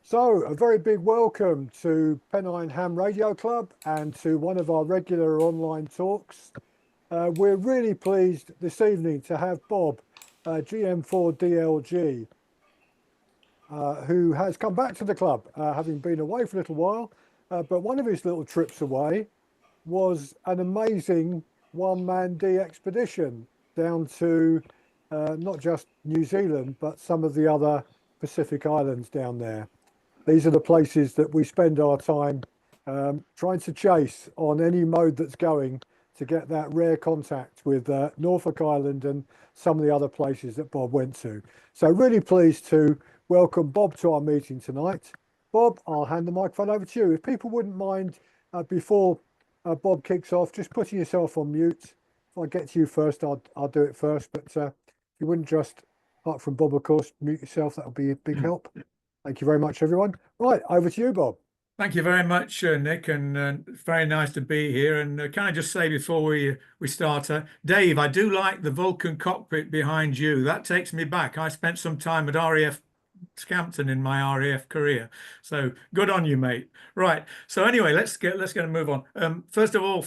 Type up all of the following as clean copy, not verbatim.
So, a very big welcome to Pennine Ham Radio Club and to one of our regular online talks. We're really pleased this evening to have Bob, GM4DLG, who has come back to the club, having been away for a little while. But one of his little trips away was an amazing one-man DXpedition down to not just New Zealand, but some of the other Pacific islands down there. These are the places that we spend our time trying to chase on any mode that's going to get that rare contact with Norfolk Island and some of the other places that Bob went to. So really pleased to welcome Bob to our meeting tonight. Bob, I'll hand the microphone over to you. If people wouldn't mind, before Bob kicks off, just putting yourself on mute. If I get to you first, I'll do it first. But if you wouldn't just, apart from Bob, of course, mute yourself, that would be a big help. Thank you very much, everyone. Right, over to you, Bob. Thank you very much, Nick, and very nice to be here. And can I just say before we start, Dave, I do like the Vulcan cockpit behind you. That takes me back. I spent some time at RAF Scampton in my RAF career, so good on you, mate. Right. So anyway, let's get to move on. First of all,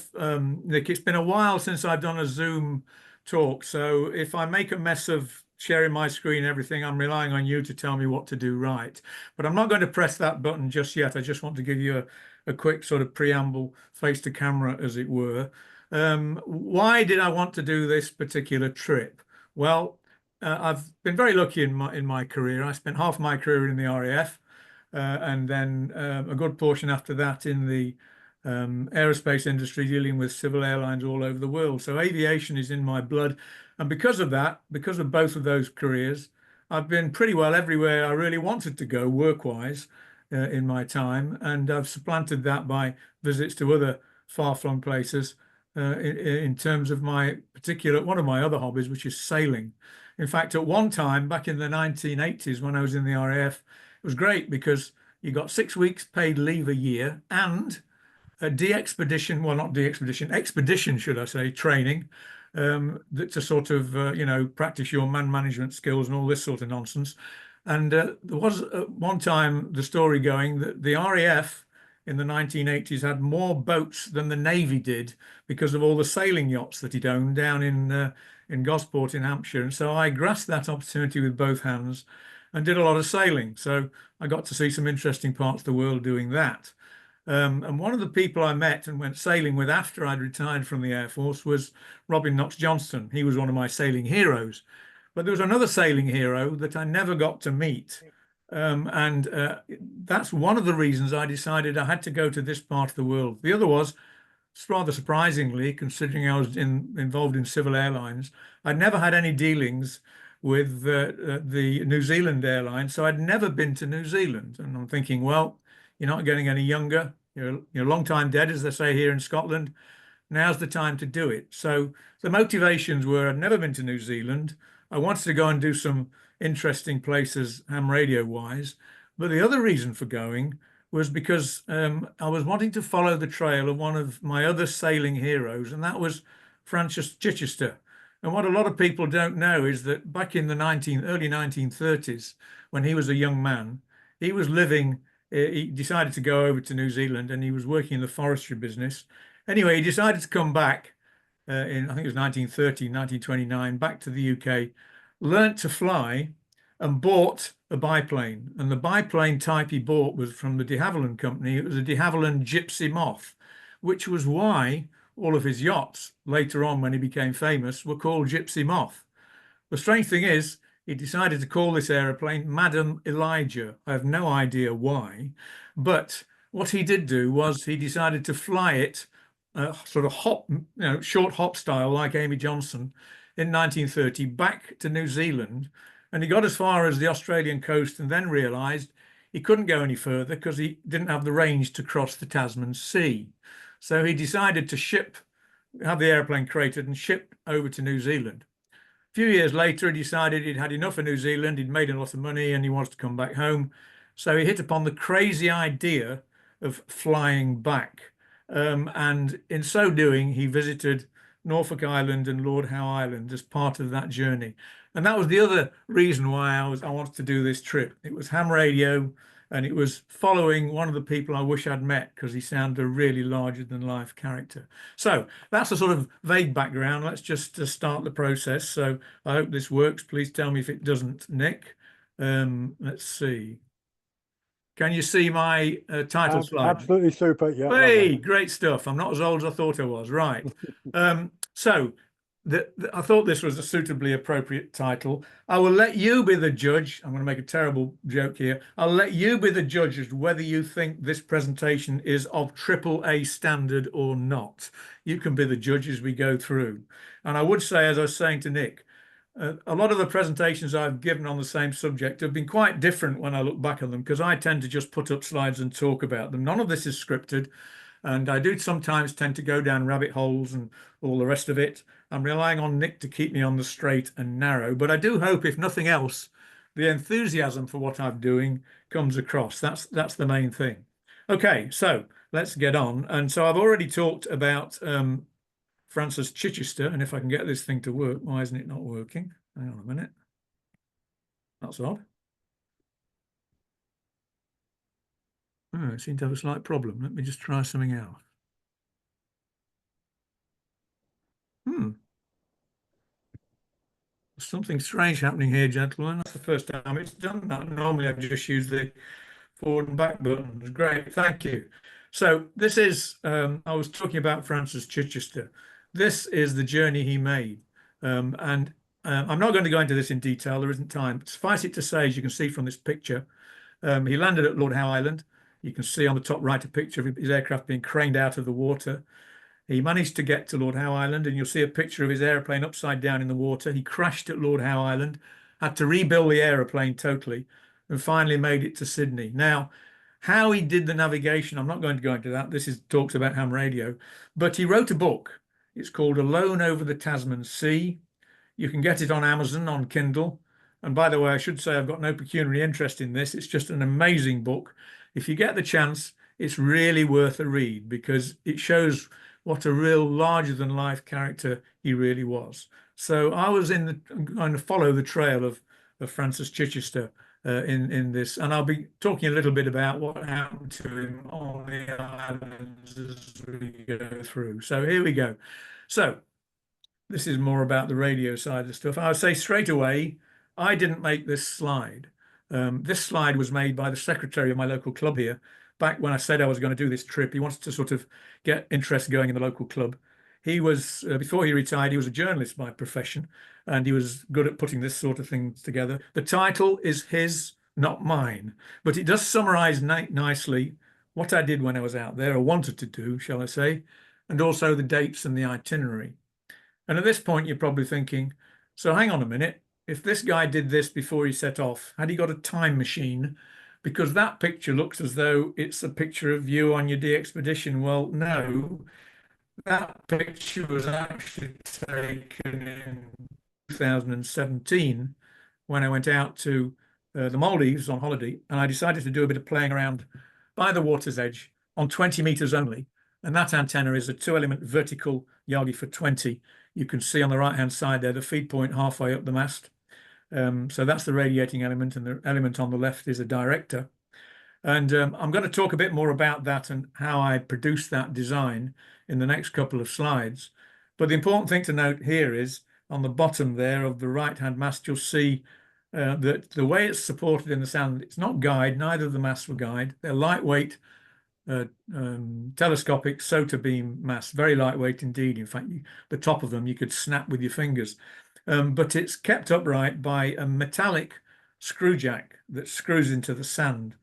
Nick, it's been a while since I've done a Zoom talk, so if I make a mess of sharing my screen and everything, I'm relying on you to tell me what to do right. But I'm not going to press that button just yet. I just want to give you a quick sort of preamble, face to camera, as it were. Why did I want to do this particular trip? Well, I've been very lucky in my career. I spent half my career in the RAF, and then a good portion after that in the aerospace industry, dealing with civil airlines all over the world. So aviation is in my blood. And because of that, because of both of those careers, I've been pretty well everywhere I really wanted to go work-wise in my time. And I've supplanted that by visits to other far-flung places in terms of my particular, one of my other hobbies, which is sailing. In fact, at one time, back in the 1980s, when I was in the RAF, it was great because you got 6 weeks paid leave a year and a DXpedition, well, not DXpedition, expedition, should I say, training, to sort of, practice your man management skills and all this sort of nonsense. And there was one time the story going that the RAF in the 1980s had more boats than the Navy did because of all the sailing yachts that he'd owned down in Gosport in Hampshire. And so I grasped that opportunity with both hands and did a lot of sailing. So I got to see some interesting parts of the world doing that. And one of the people I met and went sailing with after I'd retired from the Air Force was Robin Knox-Johnston. He was one of my sailing heroes. But there was another sailing hero that I never got to meet. That's one of the reasons I decided I had to go to this part of the world. The other was, rather surprisingly, considering I was involved in civil airlines, I'd never had any dealings with the New Zealand airline. So I'd never been to New Zealand. And I'm thinking, well, you're not getting any younger. You're a long time dead, as they say here in Scotland. Now's the time to do it. So the motivations were I'd never been to New Zealand. I wanted to go and do some interesting places ham radio wise. But the other reason for going was because I was wanting to follow the trail of one of my other sailing heroes, and that was Francis Chichester. And what a lot of people don't know is that back in the early 1930s, when he was a young man, he was living. He decided to go over to New Zealand and he was working in the forestry business. Anyway, he decided to come back I think it was 1930, 1929, back to the UK, learnt to fly and bought a biplane. And the biplane type he bought was from the de Havilland Company. It was a de Havilland Gypsy Moth, which was why all of his yachts later on, when he became famous, were called Gypsy Moth. The strange thing is, he decided to call this aeroplane Madam Elijah. I have no idea why, but what he did do was he decided to fly it sort of hop, short hop style like Amy Johnson in 1930 back to New Zealand. And he got as far as the Australian coast and then realized he couldn't go any further because he didn't have the range to cross the Tasman Sea. So he decided to have the airplane created and shipped over to New Zealand. A few years later, he decided he'd had enough of New Zealand, he'd made a lot of money and he wanted to come back home. So he hit upon the crazy idea of flying back. And in so doing, he visited Norfolk Island and Lord Howe Island as part of that journey. And that was the other reason why I wanted to do this trip. It was ham radio and it was following one of the people I wish I'd met because he sounded a really larger than life character. So that's a sort of vague background. Let's just start the process. So I hope this works. Please tell me if it doesn't, Nick. Let's see. Can you see my title slide? Absolutely super. Yeah, Hey, lovely. great stuff. I'm not as old as I thought I was. Right. So I thought this was a suitably appropriate title. I will let you be the judge. I'm going to make a terrible joke here. I'll let you be the judge as to whether you think this presentation is of AAA standard or not. You can be the judge as we go through. And I would say, as I was saying to Nick, a lot of the presentations I've given on the same subject have been quite different when I look back on them, because I tend to just put up slides and talk about them. None of this is scripted, and I do sometimes tend to go down rabbit holes and all the rest of it. I'm relying on Nick to keep me on the straight and narrow, but I do hope, if nothing else, the enthusiasm for what I'm doing comes across. That's the main thing. Okay, so let's get on. And so I've already talked about Francis Chichester, and if I can get this thing to work, why isn't it not working? Hang on a minute. That's odd. Oh, I seem to have a slight problem. Let me just try something else. Something strange happening here, gentlemen. That's the first time it's done that. Normally I've just used the forward and back buttons. Great, thank you. So this is, I was talking about Francis Chichester. This is the journey he made. And I'm not going to go into this in detail, there isn't time. Suffice it to say, as you can see from this picture, he landed at Lord Howe Island. You can see on the top right a picture of his aircraft being craned out of the water. He managed to get to Lord Howe Island, and you'll see a picture of his aeroplane upside down in the water. He crashed at Lord Howe Island, had to rebuild the aeroplane totally, and finally made it to Sydney. Now, how he did the navigation, I'm not going to go into that. This is talks about ham radio, but he wrote a book. It's called Alone Over the Tasman Sea. You can get it on Amazon on Kindle. And by the way, I should say I've got no pecuniary interest in this. It's just an amazing book. If you get the chance, it's really worth a read, because it shows what a real larger than life character he really was. So I was going to follow the trail of Francis Chichester in this, and I'll be talking a little bit about what happened to him on the islands as we go through. So here we go. So this is more about the radio side of stuff. I would say straight away, I didn't make this slide. This slide was made by the secretary of my local club here. Back when I said I was going to do this trip, he wanted to sort of get interest going in the local club. He was, before he retired, he was a journalist by profession, and he was good at putting this sort of thing together. The title is his, not mine, but it does summarize nicely what I did when I was out there, or wanted to do, shall I say, and also the dates and the itinerary. And at this point, you're probably thinking, so hang on a minute, if this guy did this before he set off, had he got a time machine? Because that picture looks as though it's a picture of you on your DXpedition. Well, no, that picture was actually taken in 2017 when I went out to the Maldives on holiday, and I decided to do a bit of playing around by the water's edge on 20 meters only. And that antenna is a 2-element vertical Yagi for 20. You can see on the right-hand side there the feed point halfway up the mast. So that's the radiating element, and the element on the left is a director. And I'm going to talk a bit more about that and how I produced that design in the next couple of slides. But the important thing to note here is on the bottom there of the right-hand mast, you'll see that the way it's supported in the sand, it's not guide, neither of the masts were guide. They're lightweight, telescopic SOTA beam masts, very lightweight indeed. In fact, the top of them you could snap with your fingers. But it's kept upright by a metallic screw jack that screws into the sand.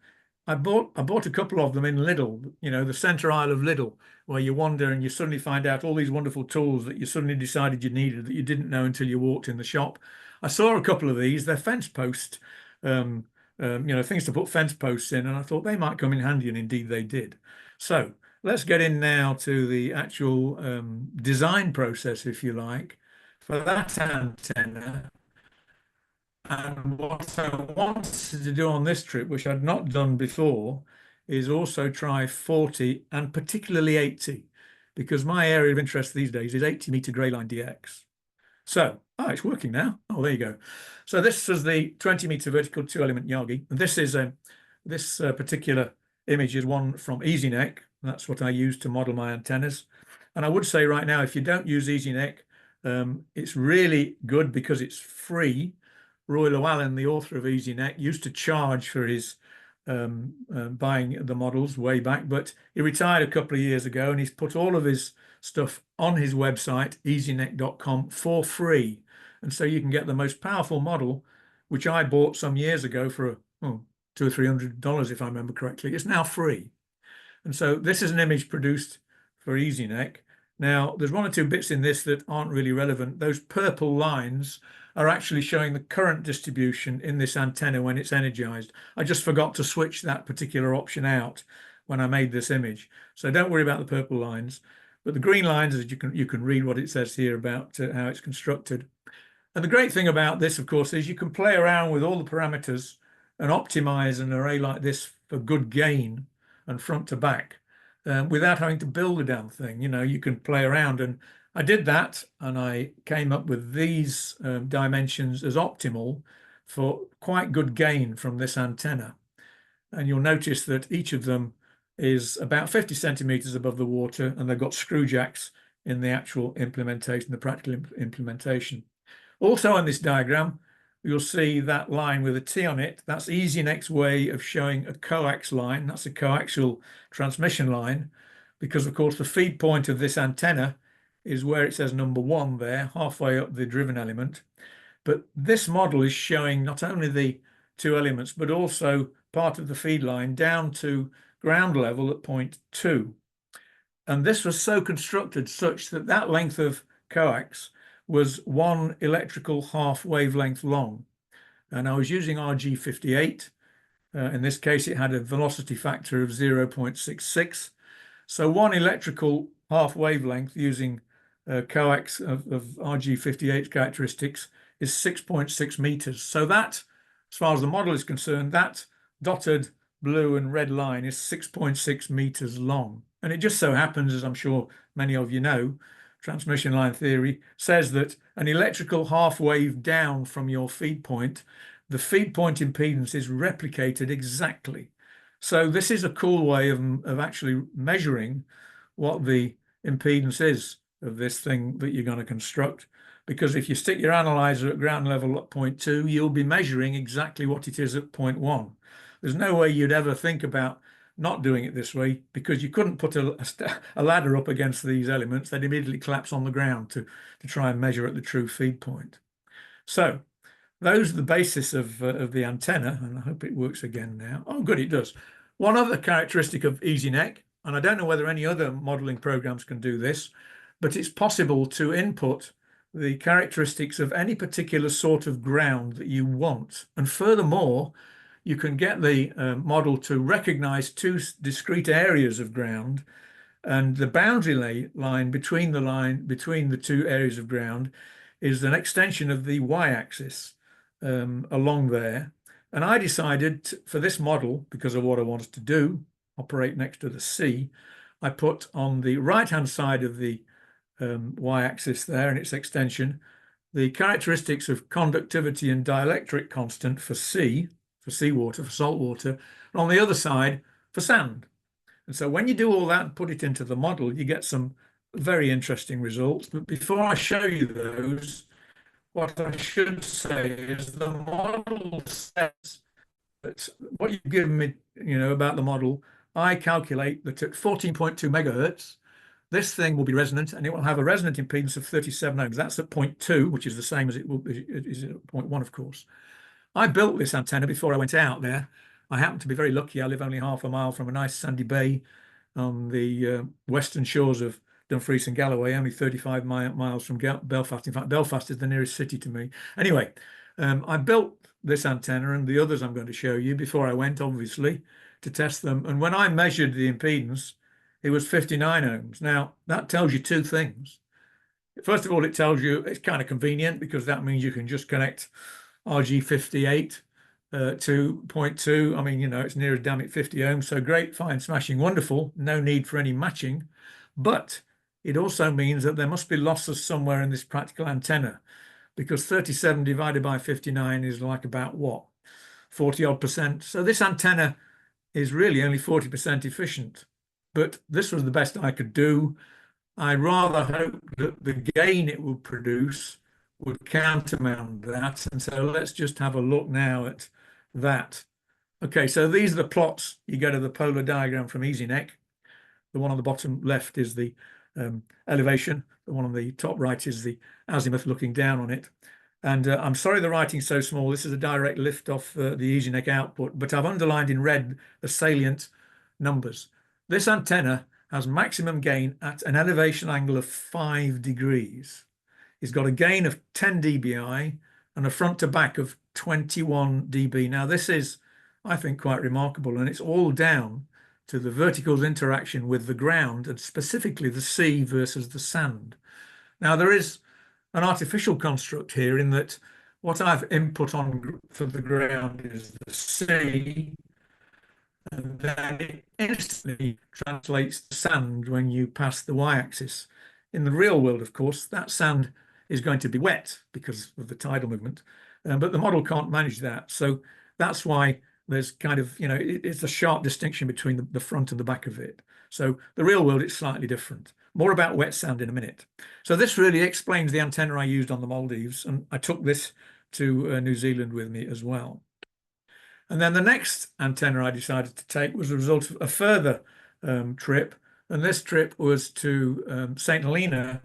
I bought a couple of them in Lidl, you know, the centre aisle of Lidl, where you wander and you suddenly find out all these wonderful tools that you suddenly decided you needed that you didn't know until you walked in the shop. I saw a couple of these, they're fence posts, you know, things to put fence posts in, and I thought they might come in handy, and indeed they did. So let's get in now to the actual design process, if you like, for that antenna. And what I wanted to do on this trip, which I'd not done before, is also try 40 and particularly 80, because my area of interest these days is 80-meter greyline DX. So, it's working now. Oh, there you go. So this is the 20-meter vertical 2-element Yagi. And this is this particular image is one from EasyNet. That's what I use to model my antennas. And I would say right now, if you don't use EasyNet, it's really good because it's free. Roy Llewellyn, the author of EasyNet, used to charge for his buying the models way back, but he retired a couple of years ago and he's put all of his stuff on his website, easynet.com, for free. And so you can get the most powerful model, which I bought some years ago for $200 or $300, if I remember correctly. It's now free. And so this is an image produced for EasyNet. Now, there's one or two bits in this that aren't really relevant. Those purple lines are actually showing the current distribution in this antenna when it's energized. I just forgot to switch that particular option out when I made this image. So don't worry about the purple lines. But the green lines, as you can read what it says here about how it's constructed. And the great thing about this, of course, is you can play around with all the parameters and optimize an array like this for good gain and front to back without having to build a damn thing. You know, you can play around. And I did that and I came up with these dimensions as optimal for quite good gain from this antenna. And you'll notice that each of them is about 50 centimeters above the water, and they've got screw jacks in the actual implementation, the practical implementation. Also on this diagram, you'll see that line with a T on it. That's EasyNet's way of showing a coax line. That's a coaxial transmission line, because of course the feed point of this antenna is where it says number 1 there, halfway up the driven element. But this model is showing not only the 2 elements, but also part of the feed line down to ground level at point 2. And this was so constructed such that that length of coax was 1 electrical half wavelength long. And I was using RG58. In this case, it had a velocity factor of 0.66. So 1 electrical half wavelength using coax of RG58 characteristics is 6.6 meters. So that, as far as the model is concerned, that dotted blue and red line is 6.6 meters long. And it just so happens, as I'm sure many of you know, transmission line theory says that an electrical half wave down from your feed point, the feed point impedance is replicated exactly. So this is a cool way of actually measuring what the impedance is of this thing that you're going to construct. Because if you stick your analyzer at ground level at point 2, you'll be measuring exactly what it is at point 1. There's no way you'd ever think about not doing it this way, because you couldn't put a ladder up against these elements. They'd immediately collapse on the ground to try and measure at the true feed point. So those are the basis of the antenna, and I hope it works again now. Oh, good, it does. One other characteristic of EasyNet, and I don't know whether any other modeling programs can do this, but it's possible to input the characteristics of any particular sort of ground that you want. And furthermore, you can get the model to recognize 2 discrete areas of ground, and the boundary line between the 2 areas of ground is an extension of the y-axis along there. And I decided for this model, because of what I wanted to do, operate next to the sea, I put on the right-hand side of the y-axis there and its extension the characteristics of conductivity and dielectric constant for seawater, for salt water, and on the other side for sand. And so when you do all that and put it into the model, you get some very interesting results. But before I show you those, what I should say is the model says that what you've given me, about the model, I calculate that at 14.2 megahertz, this thing will be resonant, and it will have a resonant impedance of 37 ohms. That's at point 2, which is the same as it is at point 1, of course. I built this antenna before I went out there. I happen to be very lucky. I live only half a mile from a nice sandy bay on the western shores of Dumfries and Galloway, only 35 miles from Belfast. In fact, Belfast is the nearest city to me. Anyway, I built this antenna and the others I'm going to show you before I went, obviously, to test them. And when I measured the impedance, it was 59 ohms. Now, that tells you 2 things. First of all, it tells you it's kind of convenient, because that means you can just connect RG58 to point 2. I mean, it's near as damn it 50 ohms. So great, fine, smashing, wonderful. No need for any matching. But it also means that there must be losses somewhere in this practical antenna, because 37 divided by 59 is like about what? 40 odd percent. So this antenna is really only 40% efficient. But this was the best I could do. I rather hoped that the gain it would produce would countermand that. And so let's just have a look now at that. Okay, so these are the plots you get of the polar diagram from EasyNet. The one on the bottom left is the elevation. The one on the top right is the azimuth looking down on it. And I'm sorry the writing's so small. This is a direct lift off the EasyNet output, but I've underlined in red the salient numbers. This antenna has maximum gain at an elevation angle of 5 degrees. It's got a gain of 10 dBi and a front to back of 21 dB. Now, this is, I think, quite remarkable, and it's all down to the vertical's interaction with the ground, and specifically the sea versus the sand. Now, there is an artificial construct here in that what I've input on for the ground is the sea, and then it instantly translates to sand when you pass the y-axis. In the real world, of course, that sand is going to be wet because of the tidal movement, but the model can't manage that. So that's why there's kind of, it's a sharp distinction between the front and the back of it. So the real world, it's slightly different. More about wet sand in a minute. So this really explains the antenna I used on the Maldives, and I took this to New Zealand with me as well. And then the next antenna I decided to take was a result of a further trip. And this trip was to St. Helena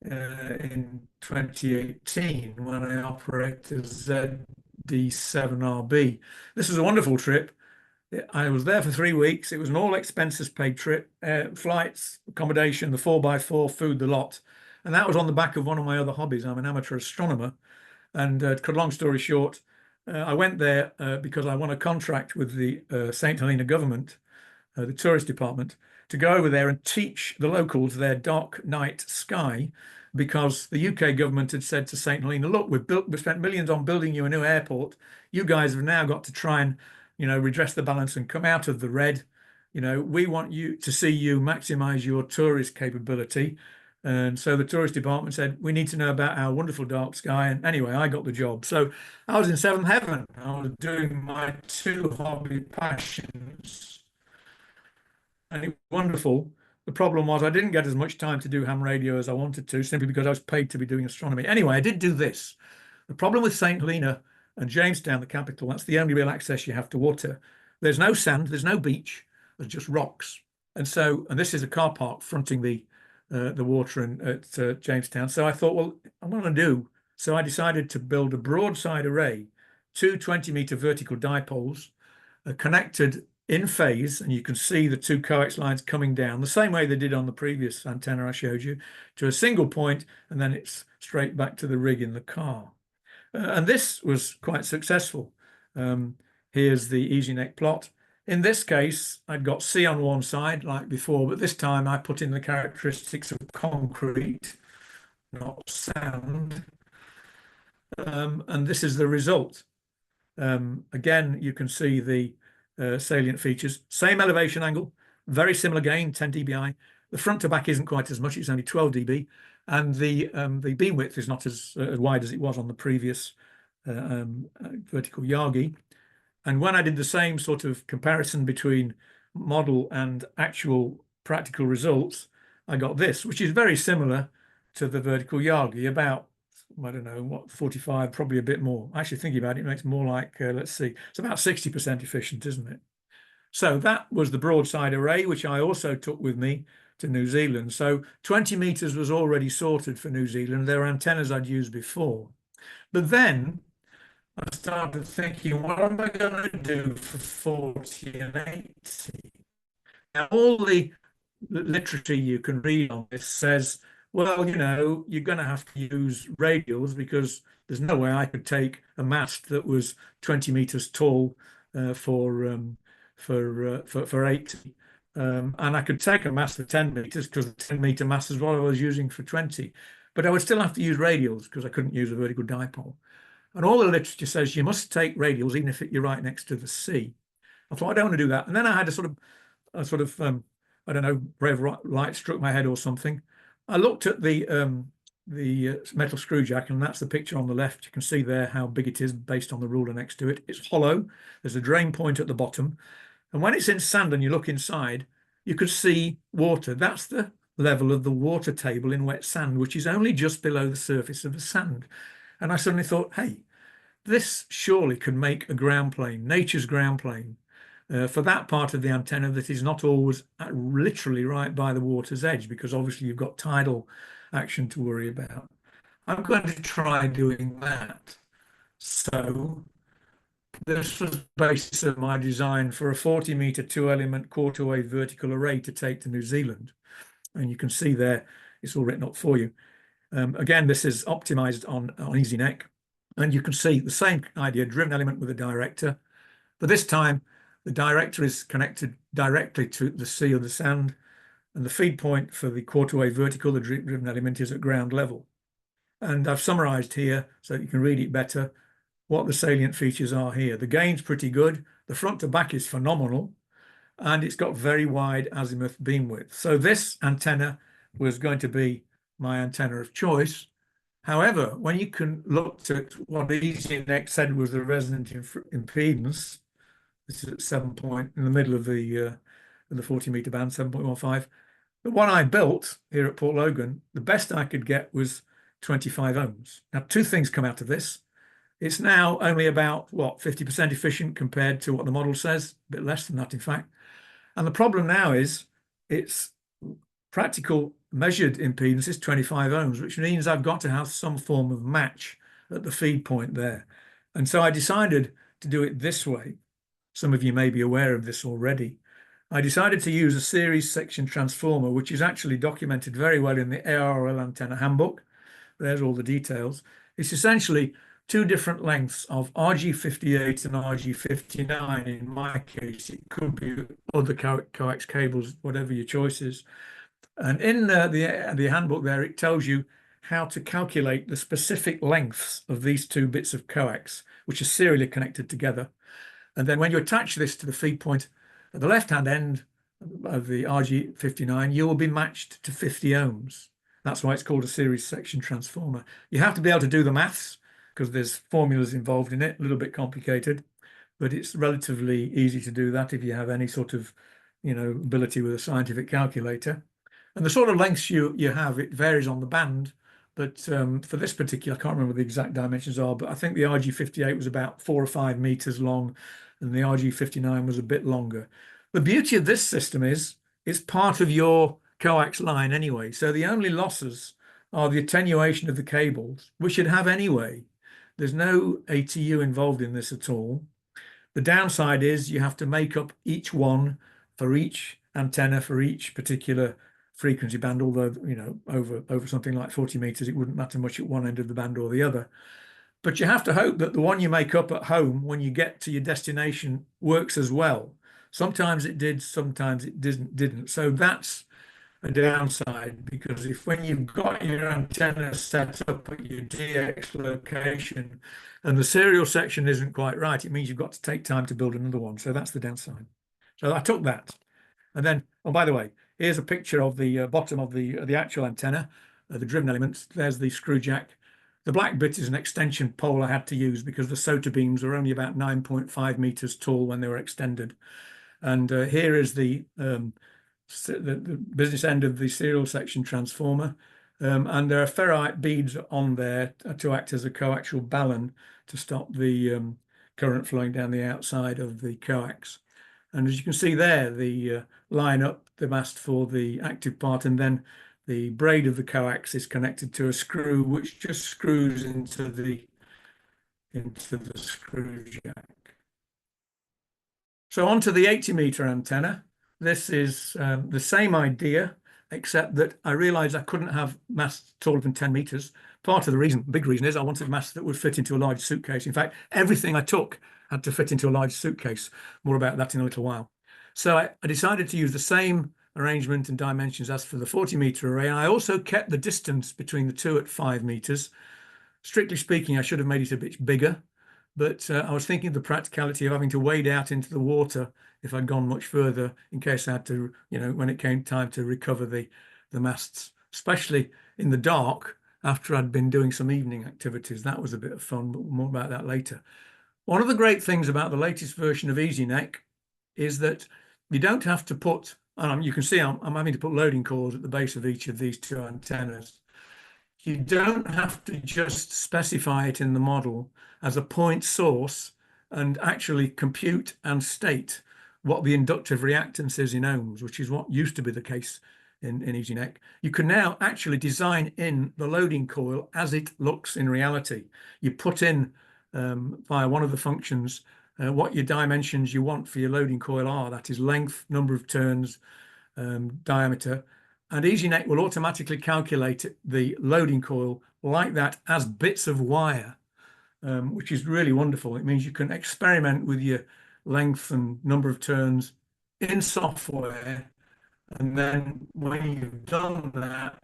in 2018 when I operated ZD7RB. This was a wonderful trip. I was there for 3 weeks. It was an all expenses paid trip, flights, accommodation, the 4x4, food, the lot. And that was on the back of one of my other hobbies. I'm an amateur astronomer. And to cut a long story short, I went there because I won a contract with the St. Helena government, the tourist department, to go over there and teach the locals their dark night sky, because the UK government had said to St. Helena, look, we've spent millions on building you a new airport. You guys have now got to try and, redress the balance and come out of the red. We want you to see you maximize your tourist capability. And so the tourist department said, we need to know about our wonderful dark sky. And anyway, I got the job. So I was in seventh heaven. I was doing my 2 hobby passions. And it was wonderful. The problem was I didn't get as much time to do ham radio as I wanted to, simply because I was paid to be doing astronomy. Anyway, I did do this. The problem with St. Helena and Jamestown, the capital, that's the only real access you have to water. There's no sand, there's no beach, there's just rocks. And this is a car park fronting the water at Jamestown. So I thought, well, I'm going to do. So I decided to build a broadside array, 2 20-meter vertical dipoles connected in phase, and you can see the 2 coax lines coming down the same way they did on the previous antenna I showed you, to a single point, and then it's straight back to the rig in the car. And this was quite successful. Here's the EasyNet plot. In this case, I'd got C on one side like before, but this time I put in the characteristics of concrete, not sand. And this is the result. Again, you can see the salient features. Same elevation angle, very similar gain, 10 dBi. The front to back isn't quite as much, it's only 12 dB. And the beam width is not as wide as it was on the previous vertical Yagi. And when I did the same sort of comparison between model and actual practical results, I got this, which is very similar to the vertical Yagi, about, I don't know, what, 45, probably a bit more. Actually, thinking about it, it makes more like, let's see, it's about 60% efficient, isn't it? So that was the broadside array, which I also took with me to New Zealand. So 20 meters was already sorted for New Zealand. There were antennas I'd used before. But then I started thinking, what am I going to do for 40 and 80? Now, all the literature you can read on this says, well, you're going to have to use radials, because there's no way I could take a mast that was 20 meters tall for 80. And I could take a mast for 10 meters, because the 10-meter mast is what I was using for 20. But I would still have to use radials because I couldn't use a vertical dipole. And all the literature says you must take radials even if you're right next to the sea. I thought, I don't want to do that. And then I had a sort of I don't know, ray of light struck my head or something. I looked at the metal screw jack, and that's the picture on the left. You can see there how big it is based on the ruler next to it. It's hollow. There's a drain point at the bottom. And when it's in sand and you look inside, you could see water. That's the level of the water table in wet sand, which is only just below the surface of the sand. And I suddenly thought, hey, this surely could make a ground plane, nature's ground plane, for that part of the antenna that is not always literally right by the water's edge, because obviously you've got tidal action to worry about. I'm going to try doing that. So this was the basis of my design for a 40-meter 2-element quarter-wave vertical array to take to New Zealand. And you can see there, it's all written up for you. Again, this is optimized on EasyNet. And you can see the same idea, driven element with a director. But this time, the director is connected directly to the sea or the sand. And the feed point for the quarter-wave vertical, the driven element, is at ground level. And I've summarized here so that you can read it better what the salient features are here. The gain's pretty good. The front to back is phenomenal. And it's got very wide azimuth beam width. So this antenna was going to be my antenna of choice. However, when you can look at what EasyNet said was the resonant impedance, this is at 7 point in the middle of the 40-meter band, 7.15. The one I built here at Port Logan, the best I could get was 25 ohms. Now, two things come out of this. It's now only about, what, 50% efficient compared to what the model says, a bit less than that, in fact. And the problem now is its practical measured impedance is 25 ohms, which means I've got to have some form of match at the feed point there. And so I decided to do it this way. Some of you may be aware of this already. I decided to use a series section transformer, which is actually documented very well in the ARRL antenna handbook. There's all the details. It's essentially two different lengths of RG58 and RG59. In my case, it could be other coax cables, whatever your choice is. And in the handbook there, it tells you how to calculate the specific lengths of these two bits of coax, which are serially connected together. And then when you attach this to the feed point at the left-hand end of the RG59, you will be matched to 50 ohms. That's why it's called a series section transformer. You have to be able to do the maths because there's formulas involved in it, a little bit complicated, but it's relatively easy to do that if you have any sort of, ability with a scientific calculator. And the sort of lengths you have, it varies on the band. But for this particular, I can't remember what the exact dimensions are, but I think the RG58 was about 4 or 5 meters long and the RG59 was a bit longer. The beauty of this system is it's part of your coax line anyway. So the only losses are the attenuation of the cables, which you'd have anyway. There's no ATU involved in this at all. The downside is you have to make up each one for each antenna for each particular frequency band, although, over something like 40 meters, it wouldn't matter much at one end of the band or the other. But you have to hope that the one you make up at home when you get to your destination works as well. Sometimes it did, sometimes it didn't. So that's a downside, because when you've got your antenna set up at your DX location and the serial section isn't quite right, it means you've got to take time to build another one. So that's the downside. So I took that. And then, oh, by the way, here's a picture of the bottom of the actual antenna, the driven elements. There's the screw jack. The black bit is an extension pole I had to use because the SOTA beams were only about 9.5 meters tall when they were extended. And here is the business end of the serial section transformer. And there are ferrite beads on there to act as a coaxial balun to stop the current flowing down the outside of the coax. And as you can see there, the line up the mast for the active part, and then the braid of the coax is connected to a screw which just screws into the screw jack. So onto the 80-meter antenna. This is the same idea, except that I realized I couldn't have masts taller than 10 meters. Part of the reason, big reason, is I wanted masts that would fit into a large suitcase. In fact, everything I took had to fit into a large suitcase. More about that in a little while. So I decided to use the same arrangement and dimensions as for the 40-meter array. And I also kept the distance between the two at 5 meters. Strictly speaking, I should have made it a bit bigger, but I was thinking of the practicality of having to wade out into the water if I'd gone much further, in case I had to, when it came time to recover the masts, especially in the dark after I'd been doing some evening activities. That was a bit of fun, but more about that later. One of the great things about the latest version of EasyNet is that you don't have to put, you can see I'm having to put loading coils at the base of each of these two antennas. You don't have to just specify it in the model as a point source and actually compute and state what the inductive reactance is in ohms, which is what used to be the case in EasyNet. You can now actually design in the loading coil as it looks in reality. You put in via one of the functions what your dimensions you want for your loading coil are. That is length, number of turns, diameter. And EasyNet will automatically calculate the loading coil like that as bits of wire, which is really wonderful. It means you can experiment with your length and number of turns in software. And then when you've done that,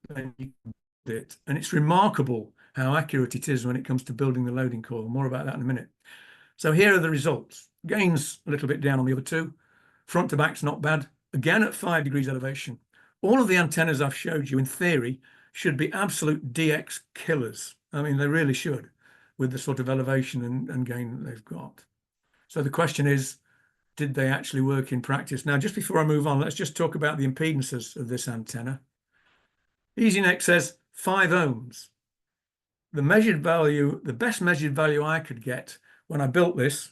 then you can build it. And it's remarkable how accurate it is when it comes to building the loading coil. More about that in a minute. So here are the results. Gains a little bit down on the other two. Front to back's not bad. Again at 5 degrees elevation. All of the antennas I've showed you in theory should be absolute DX killers. I mean, they really should, with the sort of elevation and gain that they've got. So the question is, did they actually work in practice? Now, just before I move on, let's just talk about the impedances of this antenna. EasyNet says 5 ohms. The measured value, the best measured value I could get when I built this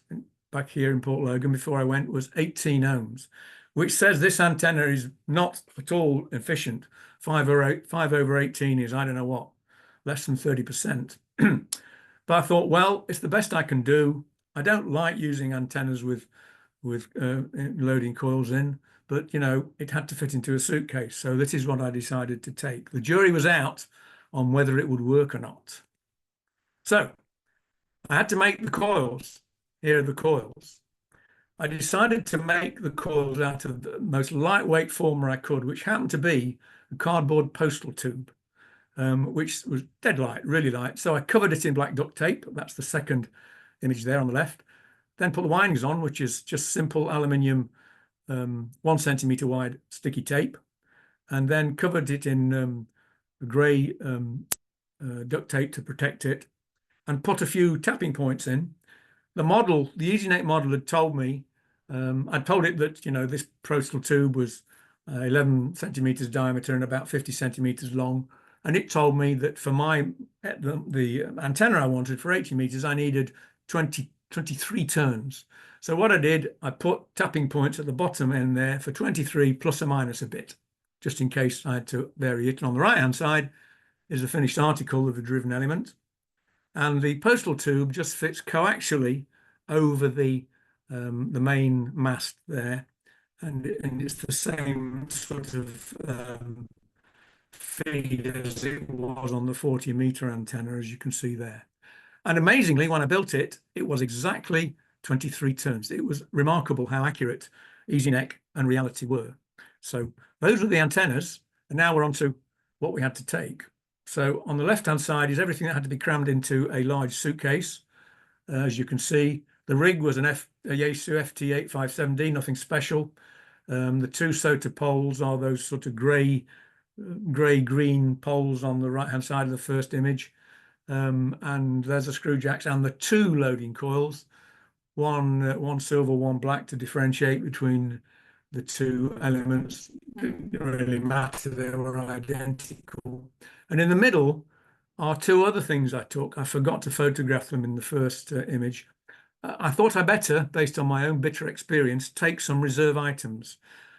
back here in Port Logan before I went was 18 ohms, which says this antenna is not at all efficient. 5 over 18 is, I don't know what, less than 30%. But I thought, well, it's the best I can do. I don't like using antennas with loading coils in, but you know, it had to fit into a suitcase. So this is what I decided to take. The jury was out on whether it would work or not. So I had to make the coils. Here are the coils. I decided to make the coils out of the most lightweight former I could, which happened to be a cardboard postal tube, which was dead light, really light. So I covered it in black duct tape. That's the second image there on the left. Then put the windings on, which is just simple aluminium 1 centimeter wide sticky tape, and then covered it in grey duct tape to protect it, and put a few tapping points in. The model, the EasyNet model, had told me, I told it that, you know, this postal tube was 11 centimeters diameter and about 50 centimeters long, and it told me that for the antenna I wanted for 80 meters, I needed 23 turns. So what I did, I put tapping points at the bottom end there for 23 plus or minus a bit, just in case I had to vary it. And on the right hand side is the finished article of the driven element, and the postal tube just fits coaxially over the main mast there, and it's the same sort of feed as it was on the 40-meter antenna, as you can see there. And amazingly, when I built it, it was exactly 23 turns. It was remarkable how accurate EasyNet and reality were. So those were the antennas, and now we're on to what we had to take. So on the left-hand side is everything that had to be crammed into a large suitcase. As you can see, the rig was an Yaesu FT857D, nothing special. The 2 SOTA poles are those sort of grey-green poles on the right-hand side of the first image. And there's the screw jacks and the 2 loading coils, one silver, one black, to differentiate between the 2 elements. It didn't really matter, they were identical. And in the middle are 2 other things I took. I forgot to photograph them in the first image. I thought I better, based on my own bitter experience, take some reserve items.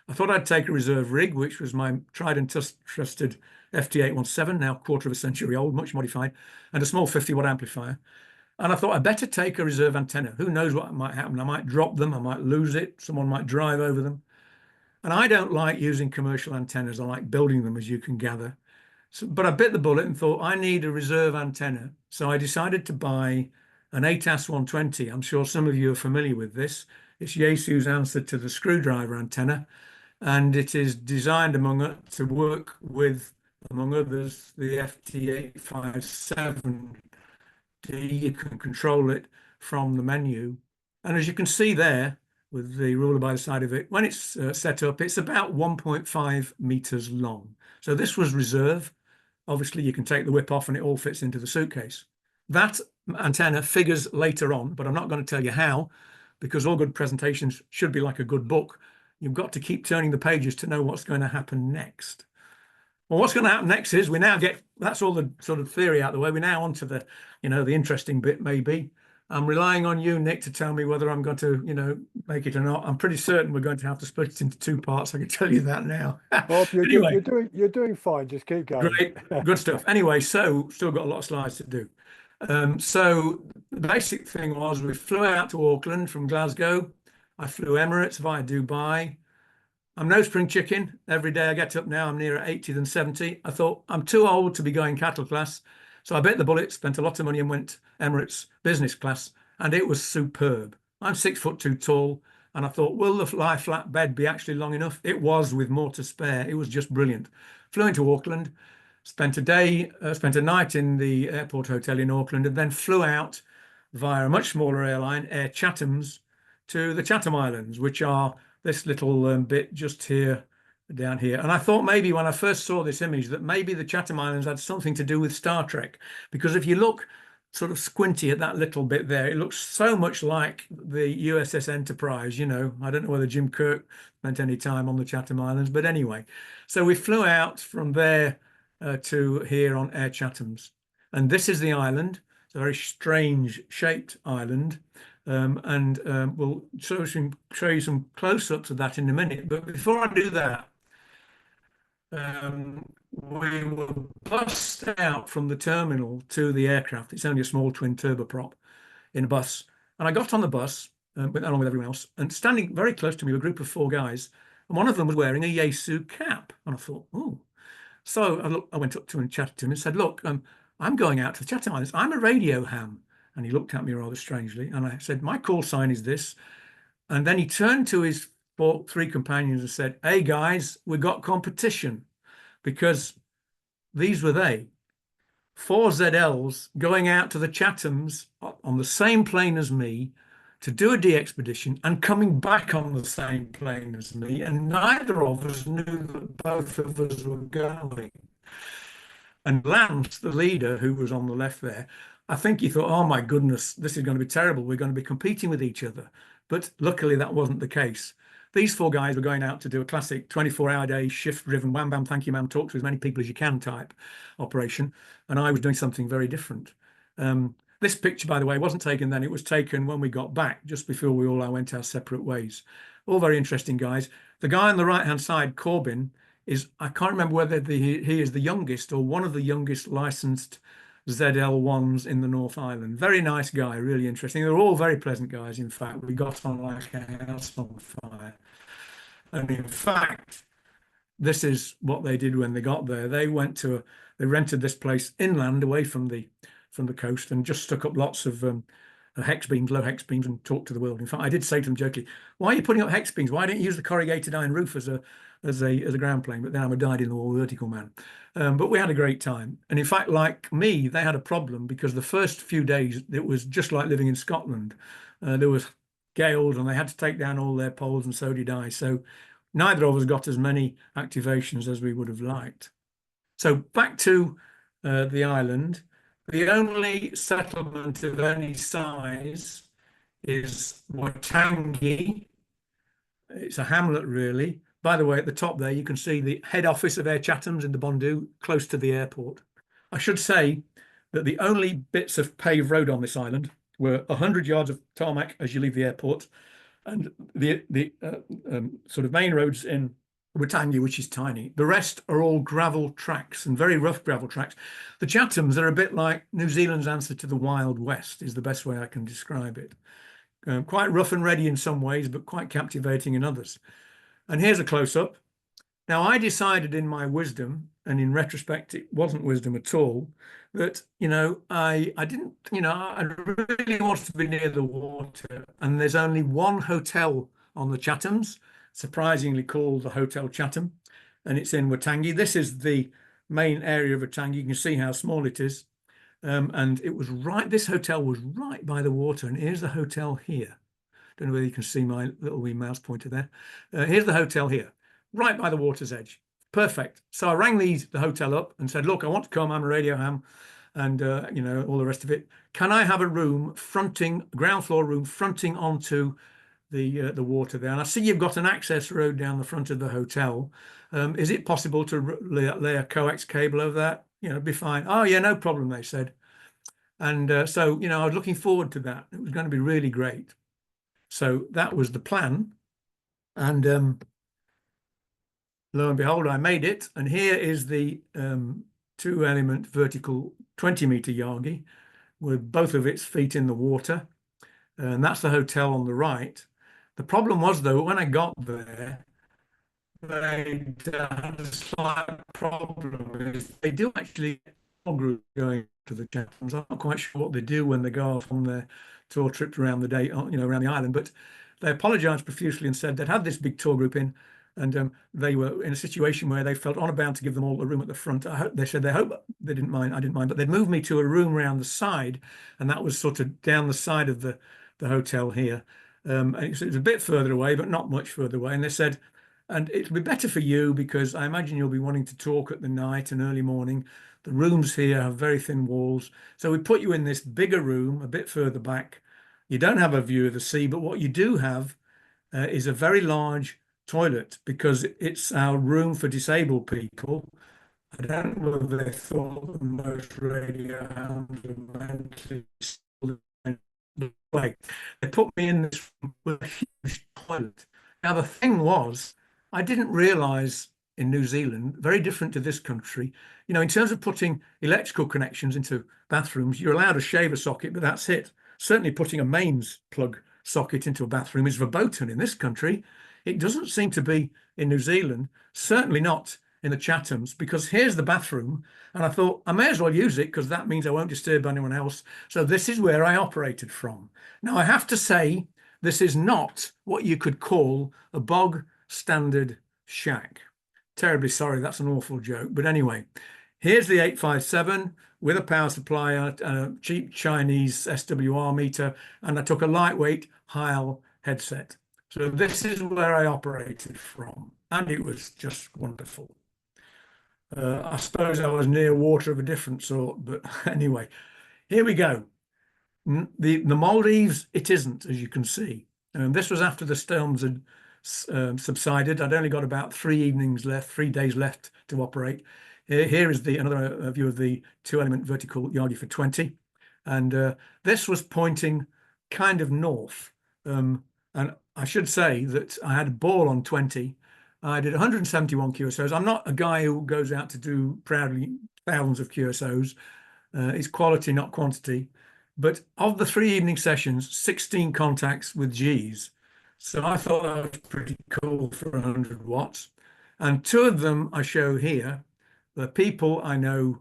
I thought I'd take a reserve rig, which was my tried and trusted FT817, now 1/4 of a century old, much modified, and a small 50-watt amplifier. And I thought I'd better take a reserve antenna. Who knows what might happen? I might drop them, I might lose it, someone might drive over them. And I don't like using commercial antennas. I like building them, as you can gather. So, but I bit the bullet and thought I need a reserve antenna. So I decided to buy an ATAS 120. I'm sure some of you are familiar with this. It's Yaesu's answer to the screwdriver antenna, and it is designed to work with, among others, the FT857D. You can control it from the menu, and as you can see there with the ruler by the side of it, when it's set up, it's about 1.5 meters long. So this was reserve. Obviously you can take the whip off and it all fits into the suitcase. That antenna figures later on, but I'm not going to tell you how, because all good presentations should be like a good book. You've got to keep turning the pages to know what's going to happen next. Well, what's going to happen next is we now get, that's all the sort of theory out the way. We're now on to the, the interesting bit, maybe. I'm relying on you, Nick, to tell me whether I'm going to, make it or not. I'm pretty certain we're going to have to split it into two parts. I can tell you that now. Bob, Anyway, you're doing fine. Just keep going. great, good stuff. Anyway, so still got a lot of slides to do. So the basic thing was we flew out to Auckland from Glasgow. I flew Emirates via Dubai. I'm no spring chicken. Every day I get up now, I'm nearer 80 than 70. I thought I'm too old to be going cattle class. So I bit the bullet, spent a lot of money and went Emirates business class, and it was superb. I'm 6'2" tall, and I thought, will the lie flat bed be actually long enough? It was, with more to spare. It was just brilliant. Flew into Auckland, spent a night in the airport hotel in Auckland, and then flew out via a much smaller airline, Air Chatham's, to the Chatham Islands, which are this little bit just here, down here. And I thought maybe when I first saw this image that maybe the Chatham Islands had something to do with Star Trek, because if you look sort of squinty at that little bit there, it looks so much like the USS Enterprise. I don't know whether Jim Kirk spent any time on the Chatham Islands, but anyway. So we flew out from there to here on Air Chatham's. And this is the island. It's a very strange shaped island. We'll show you some close-ups of that in a minute. But before I do that, we were bussed out from the terminal to the aircraft. It's only a small twin turboprop in a bus. And I got on the bus, along with everyone else, and standing very close to me were a group of 4 guys. And one of them was wearing a Yesu cap. And I thought, oh. So I went up to him and chatted to him and said, look, I'm going out to the Chatham Islands. I'm a radio ham. And he looked at me rather strangely. And I said, my call sign is this. And then he turned to his 3 companions and said, hey, guys, we got competition. Because these were they, 4 ZLs going out to the Chathams on the same plane as me to do a DXpedition and coming back on the same plane as me. And neither of us knew that both of us were going. And Lance, the leader, who was on the left there, I think he thought, oh my goodness, this is going to be terrible. We're going to be competing with each other. But luckily that wasn't the case. These 4 guys were going out to do a classic 24-hour day, shift-driven, wham, bam, thank you, ma'am, talk to as many people as you can type operation. And I was doing something very different. This picture, by the way, wasn't taken then. It was taken when we got back, just before we all went our separate ways. All very interesting guys. The guy on the right-hand side, Corbin, I can't remember whether he is the youngest or one of the youngest licensed ZL1s in the North Island. Very nice guy, really interesting. They're all very pleasant guys. In fact, we got on like a house on fire. And in fact, this is what they did when they got there. They rented this place inland away from the coast and just stuck up lots of hex beams, low hex beams, and talked to the world. In fact, I did say to them jokingly, why are you putting up hex beams? Why don't you use the corrugated iron roof as a ground plane? But then I'm a dyed-in-the-wall vertical man. But we had a great time. And in fact, like me, they had a problem because the first few days, it was just like living in Scotland. There was gales and they had to take down all their poles, and so did I. So neither of us got as many activations as we would have liked. So back to the island. The only settlement of any size is Waitangi. It's a hamlet, really. By the way, at the top there, you can see the head office of Air Chatham's in the Bondi, close to the airport. I should say that the only bits of paved road on this island were 100 yards of tarmac as you leave the airport, and the sort of main roads in Waitangi, which is tiny. The rest are all gravel tracks, and very rough gravel tracks. The Chathams are a bit like New Zealand's answer to the Wild West, is the best way I can describe it. Quite rough and ready in some ways, but quite captivating in others. And here's a close-up. Now, I decided in my wisdom, and in retrospect, it wasn't wisdom at all, that, I didn't, I really wanted to be near the water. And there's only one hotel on the Chathams, surprisingly called the Hotel Chatham, and it's in Waitangi. This is the main area of Waitangi. You can see how small it is. And it was this hotel was right by the water. And here's the hotel here. Don't know whether you can see my little wee mouse pointer there. Here's the hotel here, right by the water's edge. Perfect. So I rang the hotel up and said, look, I want to come. I'm a radio ham. and you know, all the rest of it. Can I have a room fronting, ground floor room fronting onto the water there? And I see you've got an access road down the front of the hotel. Is it possible to lay a coax cable over that? You know, it'd be fine. Oh yeah, no problem, they said. And so, you know, I was looking forward to that. It was going to be really great. So that was the plan. And lo and behold, I made it. And here is the two-element vertical 20-meter Yagi with both of its feet in the water. And that's the hotel on the right. The problem was, though, when I got there, they had a slight problem. Is they do actually group going to the Chathams. I'm not quite sure what they do when they go off on their tour trips around the day, you know, around the island. But they apologised profusely and said they'd had this big tour group in, and they were in a situation where they felt honor bound to give them all a room at the front. They said they hope they didn't mind. I didn't mind, but they'd moved me to a room around the side, and that was sort of down the side of the hotel here. And it was a bit further away, but not much further away. And they said, and it'll be better for you because I imagine you'll be wanting to talk at the night and early morning. The rooms here have very thin walls. So we put you in this bigger room a bit further back. You don't have a view of the sea, but what you do have is a very large toilet because it's our room for disabled people. I don't know if they thought the most radio hounds were mentally way. They put me in this room with a huge toilet. Now, the thing was, I didn't realize in New Zealand, very different to this country, you know, in terms of putting electrical connections into bathrooms, you're allowed a shaver socket, but that's it. Certainly putting a mains plug socket into a bathroom is verboten in this country. It doesn't seem to be in New Zealand, certainly not in the Chathams, because here's the bathroom. And I thought I may as well use it because that means I won't disturb anyone else. So this is where I operated from. Now, I have to say, this is not what you could call a bog standard shack. Terribly sorry, that's an awful joke. But anyway, here's the 857 with a power supply, a cheap Chinese SWR meter, and I took a lightweight Heil headset. So this is where I operated from, and it was just wonderful. I suppose I was near water of a different sort, but anyway, here we go. The Maldives, it isn't, as you can see. This was after the storms had subsided. I'd only got about 3 days left to operate. Here is another view of the two-element vertical Yagi for 20. And this was pointing kind of north. And I should say that I had a ball on 20. I did 171 QSOs. I'm not a guy who goes out to do proudly thousands of QSOs. It's quality, not quantity. But of the 3 evening sessions, 16 contacts with Gs. So I thought that was pretty cool for 100 watts. And 2 of them I show here. The people I know,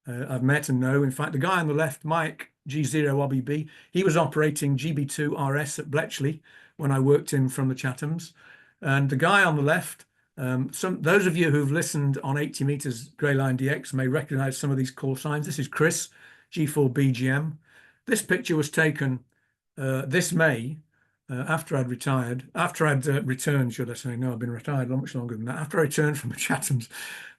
I've met and know. In fact, the guy on the left, Mike G0RBB, he was operating GB2 RS at Bletchley when I worked in from the Chathams. And the guy on the left, those of you who've listened on 80 meters Greyline DX may recognize some of these call signs. This is Chris, G4BGM. This picture was taken this May after I'd returned, should I say. No, I've been retired much longer than that. After I returned from the Chathams,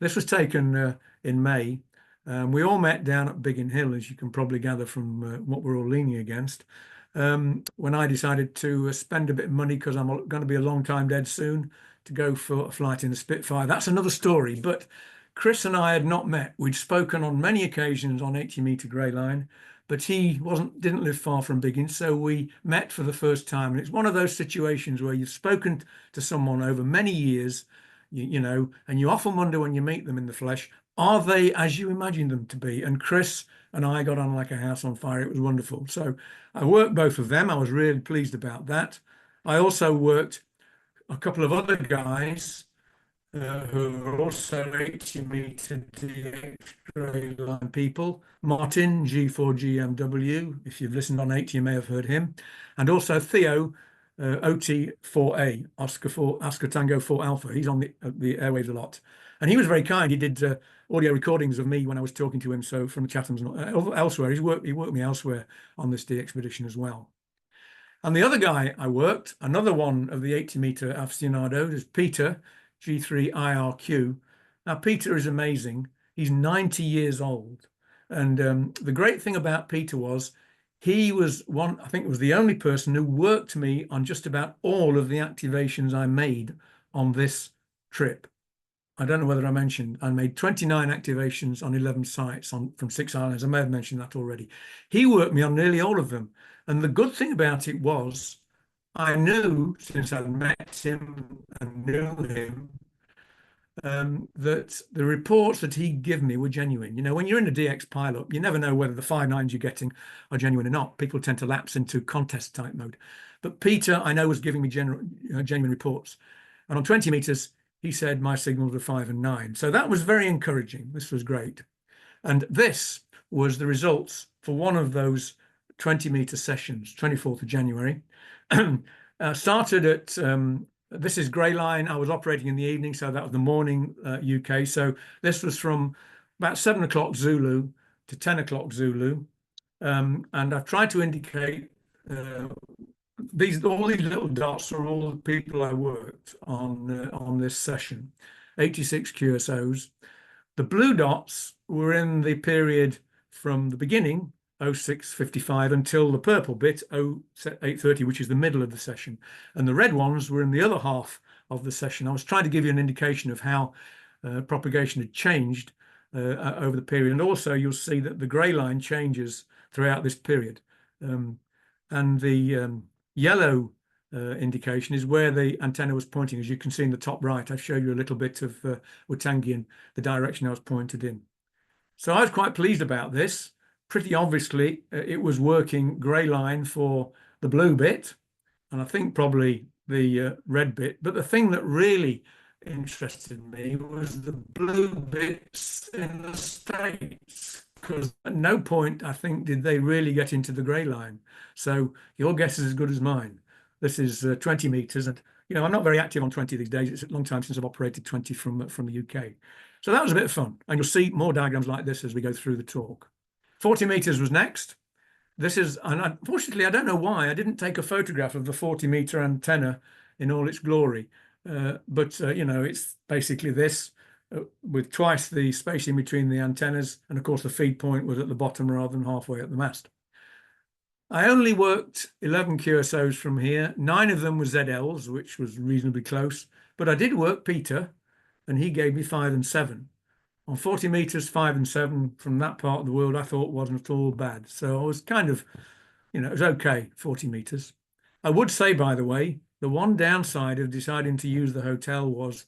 this was taken in May. We all met down at Biggin Hill, as you can probably gather from what we're all leaning against. When I decided to spend a bit of money because I'm going to be a long time dead soon to go for a flight in the Spitfire. That's another story. But Chris and I had not met. We'd spoken on many occasions on 80-meter Greyline, but he didn't live far from Biggin, so we met for the first time. And it's one of those situations where you've spoken to someone over many years, you know, and you often wonder when you meet them in the flesh, are they as you imagine them to be? And Chris and I got on like a house on fire. It was wonderful. So I worked both of them. I was really pleased about that. I also worked a couple of other guys who are also 80-meter DX Greyline people. Martin, G4GMW. If you've listened on 80, you may have heard him. And also Theo, OT4A, Oscar Tango 4 Alpha. He's on the airwaves a lot. And he was very kind. He did audio recordings of me when I was talking to him. So from the Chathams and elsewhere, he worked me elsewhere on this DXpedition as well. And the other guy I worked, another one of the 80-meter aficionados, is Peter, G3IRQ. Now, Peter is amazing. He's 90 years old. And the great thing about Peter was he was one, I think, was the only person who worked me on just about all of the activations I made on this trip. I don't know whether I mentioned I made 29 activations on 11 sites from 6 islands. I may have mentioned that already. He worked me on nearly all of them. And the good thing about it was I knew, since I'd met him and knew him, that the reports that he'd give me were genuine. You know, when you're in a DX pilot, you never know whether the 5.9s you're getting are genuine or not. People tend to lapse into contest type mode. But Peter, I know, was giving me genuine reports. And on 20 meters, he said my signals were 5 and 9. So that was very encouraging. This was great. And this was the results for one of those 20-meter sessions, 24th of January. Started at, this is greyline. I was operating in the evening, so that was the morning UK. So this was from about 7 o'clock Zulu to 10 o'clock Zulu. And I've tried to indicate all these little dots are all the people I worked on this session, 86 QSOs. The blue dots were in the period from the beginning, 06:55, until the purple bit, 08:30, which is the middle of the session. And the red ones were in the other half of the session. I was trying to give you an indication of how propagation had changed over the period. And also you'll see that the grey line changes throughout this period. And the yellow indication is where the antenna was pointing. As you can see in the top right, I show you a little bit of Watangian, the direction I was pointed in. So I was quite pleased about this. Pretty obviously, it was working grey line for the blue bit, and I think probably the red bit. But the thing that really interested me was the blue bits in the States, because at no point, I think, did they really get into the grey line. So your guess is as good as mine. This is 20 meters, and you know, I'm not very active on 20 these days. It's a long time since I've operated 20 from the UK. So that was a bit of fun, and you'll see more diagrams like this as we go through the talk. 40 meters was next. This is, and unfortunately, I don't know why I didn't take a photograph of the 40-meter antenna in all its glory. But you know, it's basically this with twice the spacing between the antennas, and of course the feed point was at the bottom rather than halfway at the mast. I only worked 11 QSOs from here. 9 of them were ZLs, which was reasonably close, but I did work Peter, and he gave me 5 and 7. On 40 meters, 5 and 7 from that part of the world, I thought wasn't at all bad. So I was kind of, you know, it was okay, 40 meters. I would say, by the way, the one downside of deciding to use the hotel was,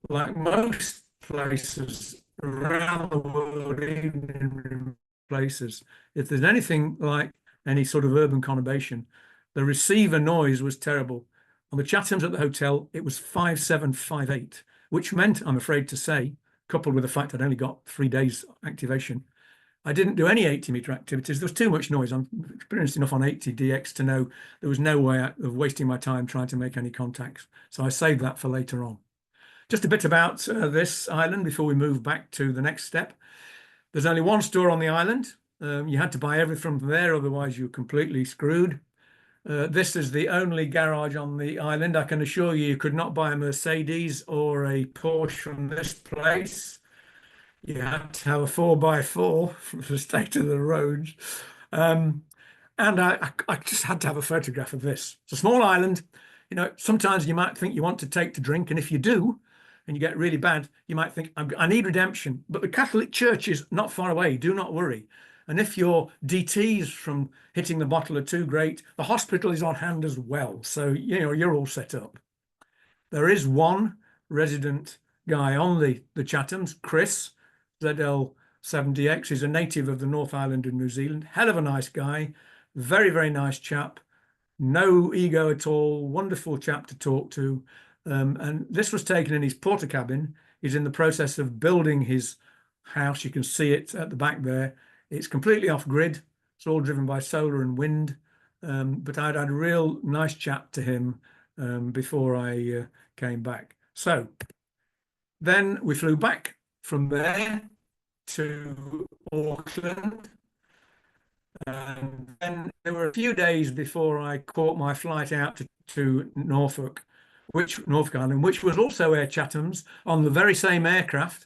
like most places around the world, even in places, if there's anything like any sort of urban conurbation, the receiver noise was terrible. On the Chathams at the hotel, it was 5758, which meant, I'm afraid to say, coupled with the fact I'd only got 3 days activation, I didn't do any 80-meter activities. There was too much noise. I'm experienced enough on 80 DX to know there was no way of wasting my time trying to make any contacts. So I saved that for later on. Just a bit about this island before we move back to the next step. There's only one store on the island. You had to buy everything from there, otherwise you're completely screwed. This is the only garage on the island. I can assure you, you could not buy a Mercedes or a Porsche from this place. You had to have a 4x4 for the state of the roads. And I just had to have a photograph of this. It's a small island. You know, sometimes you might think you want to take to drink, and if you do, and you get really bad, you might think, I need redemption. But the Catholic Church is not far away. Do not worry. And if your DTs from hitting the bottle are too great, the hospital is on hand as well. So, you know, you're all set up. There is one resident guy on the Chathams, Chris, ZL7DX. He's a native of the North Island of New Zealand. Hell of a nice guy. Very, very nice chap. No ego at all. Wonderful chap to talk to. And this was taken in his porter cabin. He's in the process of building his house. You can see it at the back there. It's completely off grid. It's all driven by solar and wind. But I'd had a real nice chat to him before I came back. So then we flew back from there to Auckland. And then there were a few days before I caught my flight out to Norfolk Island, which was also Air Chatham's on the very same aircraft.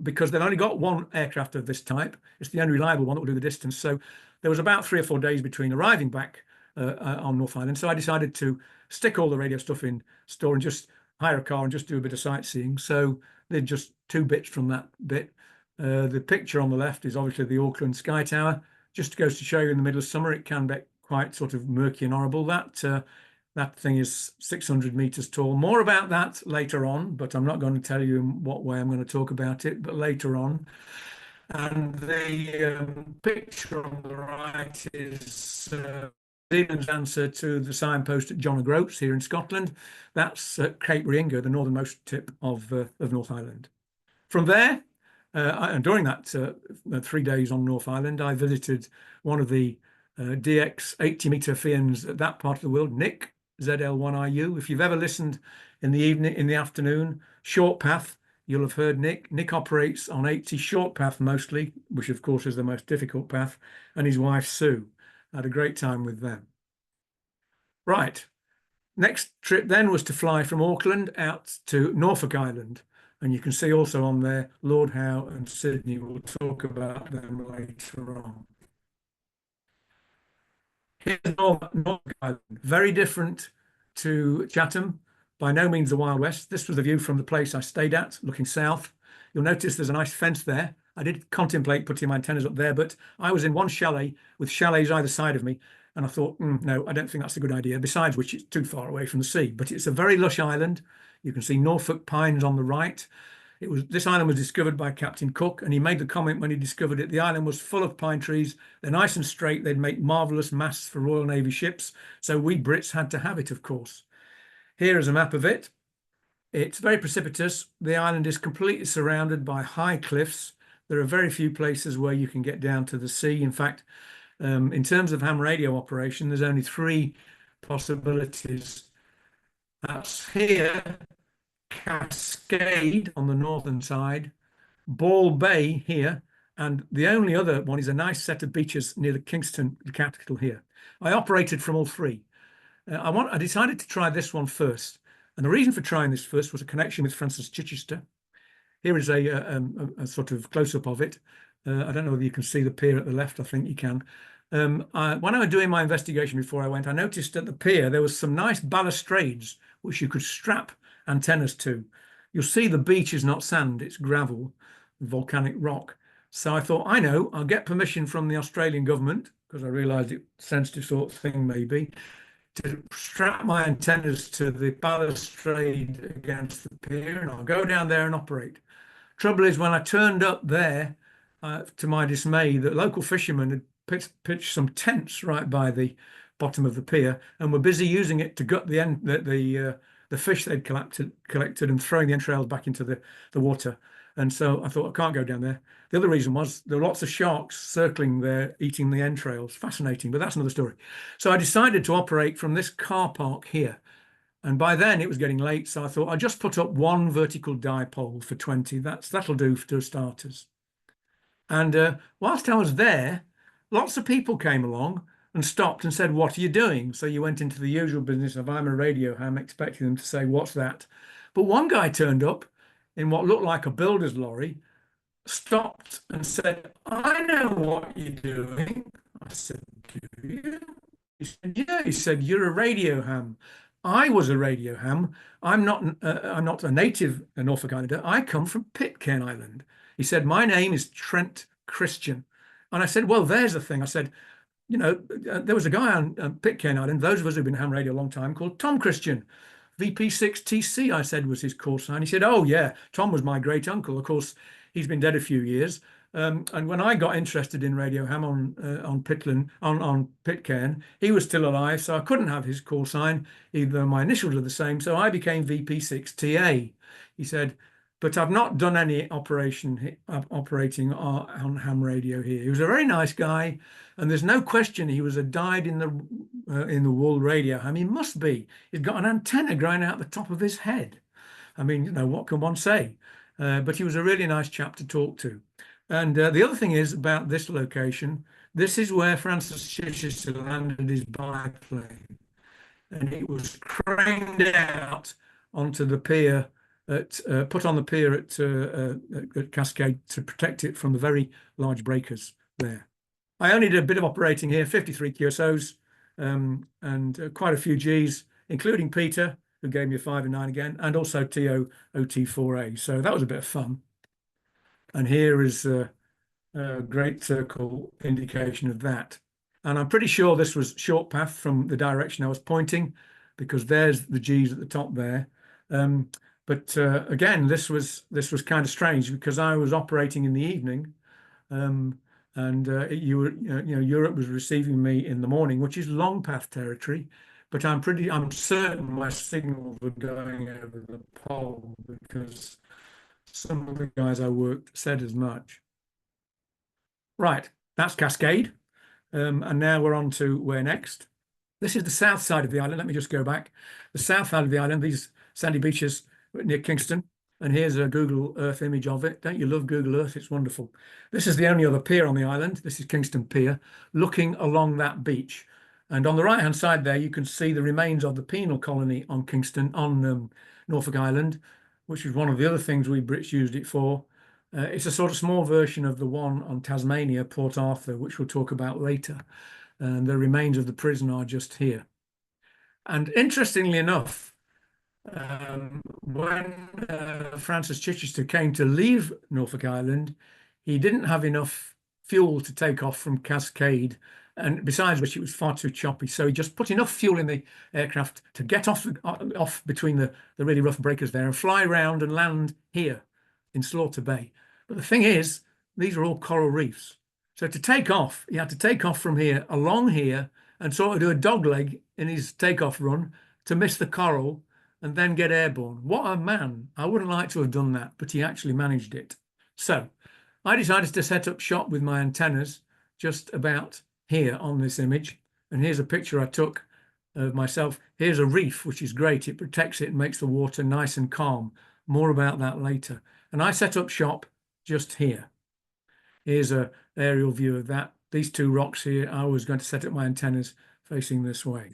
because they've only got one aircraft of this type. It's the only reliable one that will do the distance. So there was about 3 or 4 days between arriving back on North Island. So I decided to stick all the radio stuff in store and just hire a car and just do a bit of sightseeing. So they're just 2 bits from that bit. The picture on the left is obviously the Auckland Sky Tower. Just goes to show you in the middle of summer, it can be quite sort of murky and horrible. That thing is 600 meters tall. More about that later on, but I'm not going to tell you in what way I'm going to talk about it, but later on. And the picture on the right is Zealand's answer to the signpost at John O'Groats here in Scotland. That's at Cape Reinga, the northernmost tip of North Island. From there, and during that 3 days on North Island, I visited one of the DX 80-meter Fians at that part of the world, Nick, ZL1IU. If you've ever listened in the afternoon, short path, you'll have heard Nick. Nick operates on 80 short path mostly, which of course is the most difficult path, and his wife Sue. I had a great time with them. Right. Next trip then was to fly from Auckland out to Norfolk Island. And you can see also on there, Lord Howe and Sydney. We'll talk about them later on. Here's Norfolk Island, very different to Chatham, by no means the Wild West. This was the view from the place I stayed at, looking south. You'll notice there's a nice fence there. I did contemplate putting my antennas up there, but I was in one chalet with chalets either side of me, and I thought, no, I don't think that's a good idea, besides which it's too far away from the sea. But it's a very lush island. You can see Norfolk pines on the right. This island was discovered by Captain Cook, and he made the comment when he discovered it, the island was full of pine trees. They're nice and straight. They'd make marvelous masts for Royal Navy ships. So we Brits had to have it, of course. Here is a map of it. It's very precipitous. The island is completely surrounded by high cliffs. There are very few places where you can get down to the sea. In fact, in terms of ham radio operation, there's only 3 possibilities. That's here, Cascade on the northern side, Ball Bay here, and the only other one is a nice set of beaches near the Kingston, the capital here. I operated from all 3. I decided to try this one first, and the reason for trying this first was a connection with Francis Chichester. Here is a sort of close-up of it. I don't know whether you can see the pier at the left. I think you can. When I was doing my investigation before I went, I noticed at the pier there was some nice balustrades which you could strap antennas to. You'll see the beach is not sand, it's gravel, volcanic rock. So I thought, I know, I'll get permission from the Australian government, because I realised it's a sensitive sort of thing maybe, to strap my antennas to the balustrade against the pier, and I'll go down there and operate. Trouble is, when I turned up there, to my dismay, the local fishermen had pitched some tents right by the bottom of the pier and were busy using it to gut the fish they'd collected and throwing the entrails back into the water. And so I thought, I can't go down there. The other reason was there were lots of sharks circling there, eating the entrails. Fascinating, but that's another story. So I decided to operate from this car park here. And by then it was getting late, so I thought I'll just put up 1 vertical dipole for 20. That'll do for starters. And whilst I was there, lots of people came along and stopped and said, what are you doing? So you went into the usual business of, I'm a radio ham, expecting them to say, what's that? But one guy turned up in what looked like a builder's lorry, stopped and said, I know what you're doing. I said, do you? He said, yeah. He said, you're a radio ham. I was a radio ham. I'm not a native Norfolk Islander. I come from Pitcairn Island. He said, my name is Trent Christian. And I said, well, there's the thing. I said, you know, there was a guy on Pitcairn Island, those of us who've been ham radio a long time, called Tom Christian. VP6TC, I said, was his call sign. He said, oh, yeah, Tom was my great uncle. Of course, he's been dead a few years. And when I got interested in radio ham on Pitcairn, he was still alive, so I couldn't have his call sign, even though my initials are the same. So I became VP6TA. He said, but I've not done any operating on ham radio here. He was a very nice guy, and there's no question he was a dyed in the wool radio ham. He must be. He's got an antenna growing out the top of his head. I mean, you know, what can one say? But he was a really nice chap to talk to. And the other thing is about this location, this is where Francis Chichester landed his biplane. And it was craned out onto the pier put on the pier at Cascade to protect it from the very large breakers there. I only did a bit of operating here, 53 QSOs, and quite a few Gs, including Peter, who gave me a 5 and 9 again, and also TO OT4A. So that was a bit of fun. And here is a great circle indication of that. And I'm pretty sure this was short path from the direction I was pointing, because there's the Gs at the top there. But again, this was kind of strange, because I was operating in the evening, and Europe was receiving me in the morning, which is long path territory. But I'm certain my signals were going over the pole, because some of the guys I worked said as much. Right, that's Cascade. And now we're on to where next. This is the south side of the island. Let me just go back. The south side of the island, these sandy beaches near Kingston. And here's a Google Earth image of it. Don't you love Google Earth? It's wonderful. This is the only other pier on the island. This is Kingston Pier, looking along that beach. And on the right-hand side there, you can see the remains of the penal colony on Kingston, on Norfolk Island, which is one of the other things we Brits used it for. It's a sort of small version of the one on Tasmania, Port Arthur, which we'll talk about later. And the remains of the prison are just here. And interestingly enough, when Francis Chichester came to leave Norfolk Island, he didn't have enough fuel to take off from Cascade, and besides which it was far too choppy. So he just put enough fuel in the aircraft to get off between the really rough breakers there and fly around and land here in Slaughter Bay. But the thing is, these are all coral reefs. So to take off, he had to take off from here, along here, and sort of do a dogleg in his takeoff run to miss the coral and then get airborne. What a man. I wouldn't like to have done that, but he actually managed it. So I decided to set up shop with my antennas just about here on this image. And here's a picture I took of myself. Here's a reef, which is great. It protects it and makes the water nice and calm. More about that later. And I set up shop just here. Here's an aerial view of that. These two rocks here, I was going to set up my antennas facing this way.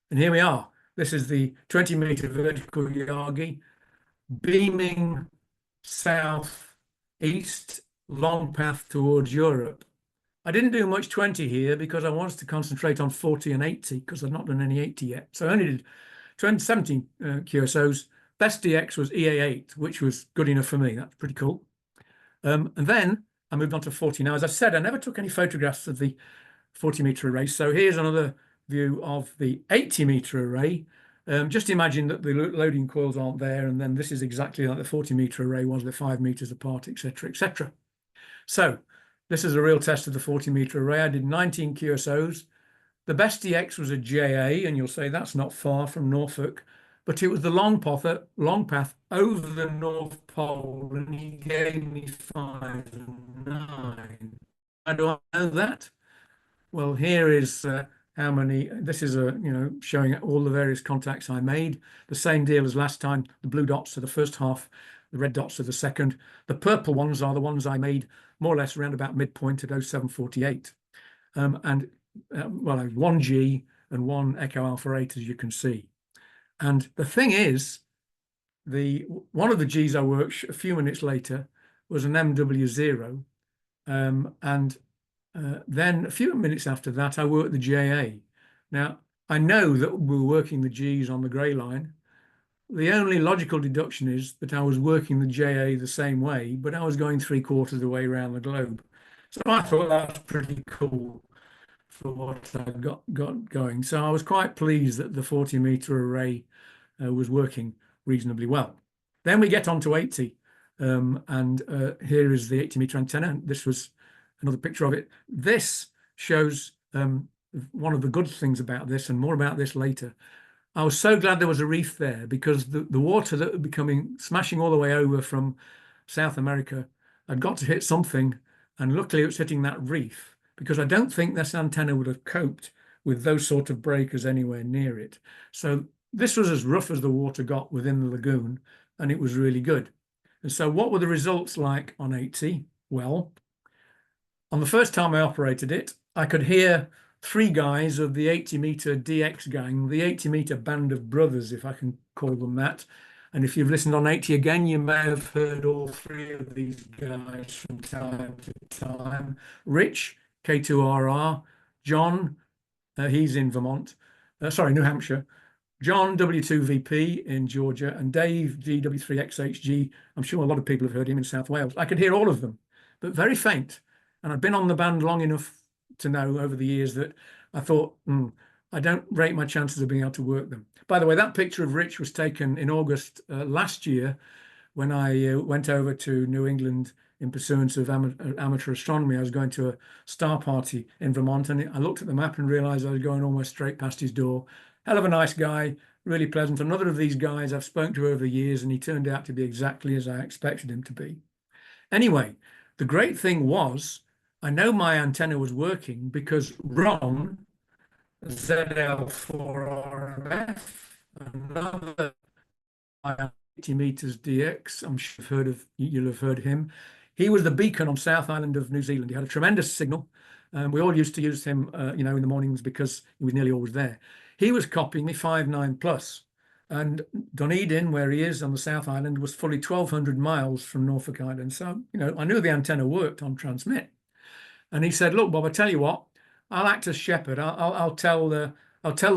And here we are. This is the 20-meter vertical Yagi beaming southeast, long path towards Europe. I didn't do much 20 here because I wanted to concentrate on 40 and 80 because I've not done any 80 yet. So I only did 17 QSOs. Best DX was EA8, which was good enough for me. That's pretty cool. And then I moved on to 40. Now, as I said, I never took any photographs of the 40-meter array. So here's another view of the 80-meter array. Just imagine that the loading coils aren't there, and then this is exactly like the 40-meter array was, they're 5 meters apart, etc., etc. So this is a real test of the 40-meter array. I did 19 QSOs. The best DX was a JA, and you'll say that's not far from Norfolk, but it was the long path over the North Pole, and he gave me 5 and 9. How do I know that? Well, here is how many. This is showing all the various contacts I made. The same deal as last time. The blue dots are the first half, the red dots are the second. The purple ones are the ones I made more or less around about midpoint at 0748. Well, I have 1G and 1 Echo Alpha 8, as you can see. And the thing is, one of the Gs I worked a few minutes later was an MW0, then a few minutes after that, I worked the JA. Now, I know that we were working the Gs on the grey line. The only logical deduction is that I was working the JA the same way, but I was going 3/4 of the way around the globe. So I thought that was pretty cool for what I got going. So I was quite pleased that the 40-meter array was working reasonably well. Then we get on to 80, and here is the 80-meter antenna. This was another picture of it. This shows one of the good things about this, and more about this later. I was so glad there was a reef there, because the water that would be smashing all the way over from South America had got to hit something, and luckily it was hitting that reef, because I don't think this antenna would have coped with those sort of breakers anywhere near it. So this was as rough as the water got within the lagoon, and it was really good. And so what were the results like on 80? Well, on the first time I operated it, I could hear 3 guys of the 80-meter DX gang, the 80-meter band of brothers, if I can call them that. And if you've listened on 80 again, you may have heard all three of these guys from time to time. Rich, K2RR, John, he's in Vermont, sorry, New Hampshire. John, W2VP in Georgia, and Dave, DW3XHG. I'm sure a lot of people have heard him in South Wales. I could hear all of them, but very faint. And I've been on the band long enough to know over the years that I thought, I don't rate my chances of being able to work them. By the way, that picture of Rich was taken in August last year when I went over to New England in pursuance of amateur astronomy. I was going to a star party in Vermont, and I looked at the map and realized I was going almost straight past his door. Hell of a nice guy, really pleasant. Another of these guys I've spoken to over the years, and he turned out to be exactly as I expected him to be. Anyway, the great thing was, I know my antenna was working because Ron, ZL4RMF, another 80 meters DX, I'm sure you'll have heard him. He was the beacon on South Island of New Zealand. He had a tremendous signal. We all used to use him, in the mornings because he was nearly always there. He was copying me 5.9 plus, and Dunedin, where he is on the South Island, was fully 1,200 miles from Norfolk Island. So, I knew the antenna worked on transmit. And he said, "Look, Bob, I tell you what, I'll act as shepherd. I'll tell the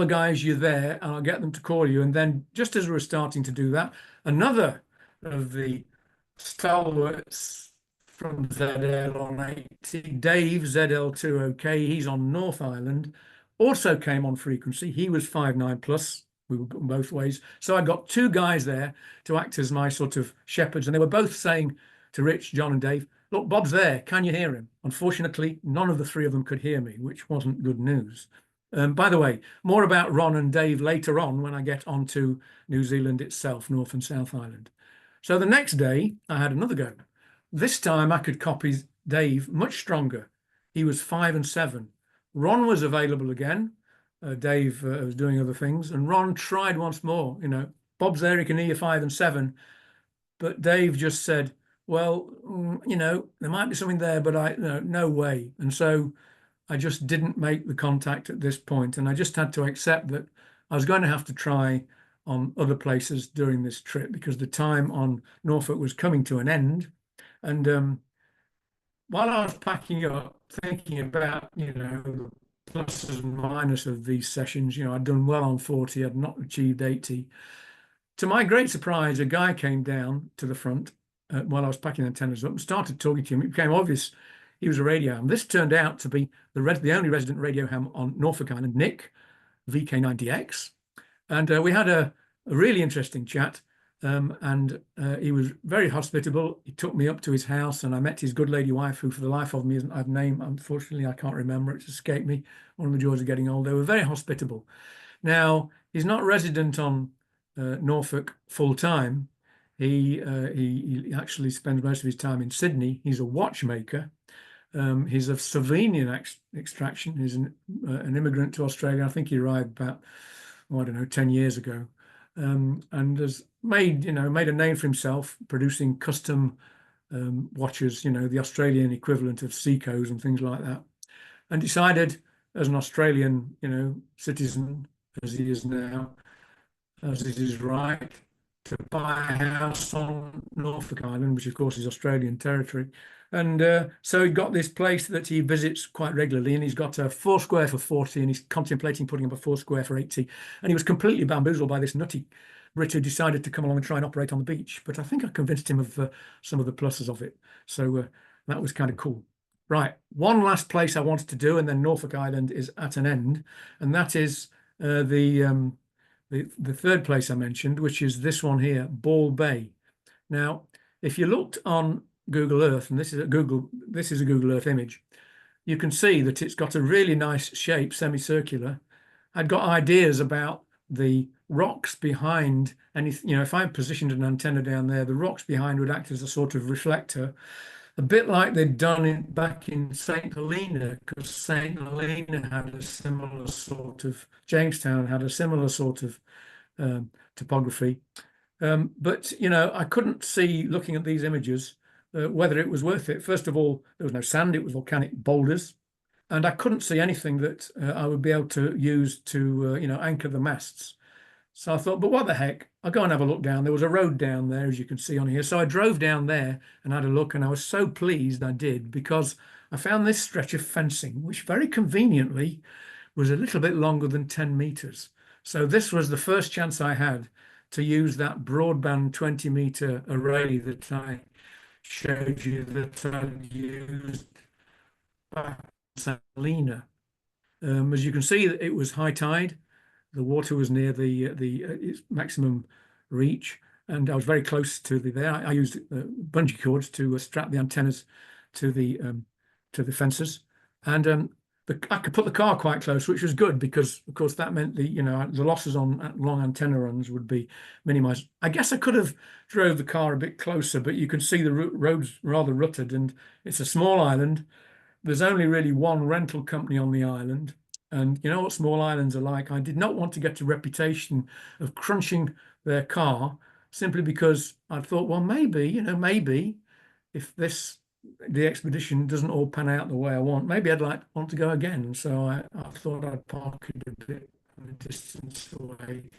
guys you're there, and I'll get them to call you." And then, just as we were starting to do that, another of the stalwarts from ZL on 80, Dave, ZL2OK, he's on North Island, also came on frequency. He was 5.9 plus. We were going both ways. So I got two guys there to act as my sort of shepherds. And they were both saying to Rich, John and Dave, "Look, Bob's there. Can you hear him?" Unfortunately, none of the three of them could hear me, which wasn't good news. By the way, more about Ron and Dave later on when I get onto New Zealand itself, North and South Island. So the next day, I had another go. This time I could copy Dave much stronger. He was 5 and 7. Ron was available again. Dave was doing other things, and Ron tried once more. Bob's there, he can hear you 5 and 7. But Dave just said, "Well, there might be something there, but no way." And so I just didn't make the contact at this point, and I just had to accept that I was going to have to try on other places during this trip because the time on Norfolk was coming to an end. And while I was packing up, thinking about, the pluses and minuses of these sessions, I'd done well on 40, I'd not achieved 80. To my great surprise, a guy came down to the front while I was packing antennas up and started talking to him. It became obvious he was a radio ham. This turned out to be the only resident radio ham on Norfolk Island, Nick, VK9DX. And we had a really interesting chat. And he was very hospitable. He took me up to his house, and I met his good lady wife, who for the life of me isn't I've name. Unfortunately, I can't remember. It's escaped me. One of the joys of getting old. They were very hospitable. Now, he's not resident on Norfolk full time. He actually spends most of his time in Sydney. He's a watchmaker. He's of Slovenian extraction. He's an immigrant to Australia. I think he arrived about, 10 years ago. And has made a name for himself producing custom watches, the Australian equivalent of Seikos and things like that, and decided as an Australian, citizen as he is now, as it is right, to buy a house on Norfolk Island, which of course is Australian territory. And so he got this place that he visits quite regularly, and he's got a 4 square for 40, and he's contemplating putting up a 4 square for 80. And he was completely bamboozled by this nutty Brit who decided to come along and try and operate on the beach. But I think I convinced him of some of the pluses of it. So that was kind of cool. Right, one last place I wanted to do, and then Norfolk Island is at an end, and that is the third place I mentioned, which is this one here, Ball Bay. Now, if you looked on Google Earth, and this is a Google Earth image, you can see that it's got a really nice shape, semicircular. I'd got ideas about the rocks behind, and if I positioned an antenna down there, the rocks behind would act as a sort of reflector, a bit like they'd done back in St. Helena, because St. Helena had a similar sort of, Jamestown had a similar sort of topography. But I couldn't see, looking at these images, whether it was worth it. First of all, there was no sand, it was volcanic boulders, and I couldn't see anything that I would be able to use to anchor the masts. So I thought, but what the heck? I'll go and have a look down. There was a road down there, as you can see on here. So I drove down there and had a look, and I was so pleased I did, because I found this stretch of fencing, which very conveniently was a little bit longer than 10 meters. So this was the first chance I had to use that broadband 20-meter array that I showed you that I'd used back in Salina. As you can see, it was high tide. The water was near its maximum reach, and I was very close to there. I used bungee cords to strap the antennas to the fences, and I could put the car quite close, which was good, because of course that meant the losses on long antenna runs would be minimized. I guess I could have drove the car a bit closer, but you can see the road's rather rutted, and it's a small island. There's only really one rental company on the island. And you know what small islands are like. I did not want to get a reputation of crunching their car, simply because I thought, well, maybe if the expedition doesn't all pan out the way I want, maybe I'd want to go again. So I thought I'd park it a bit of a distance away.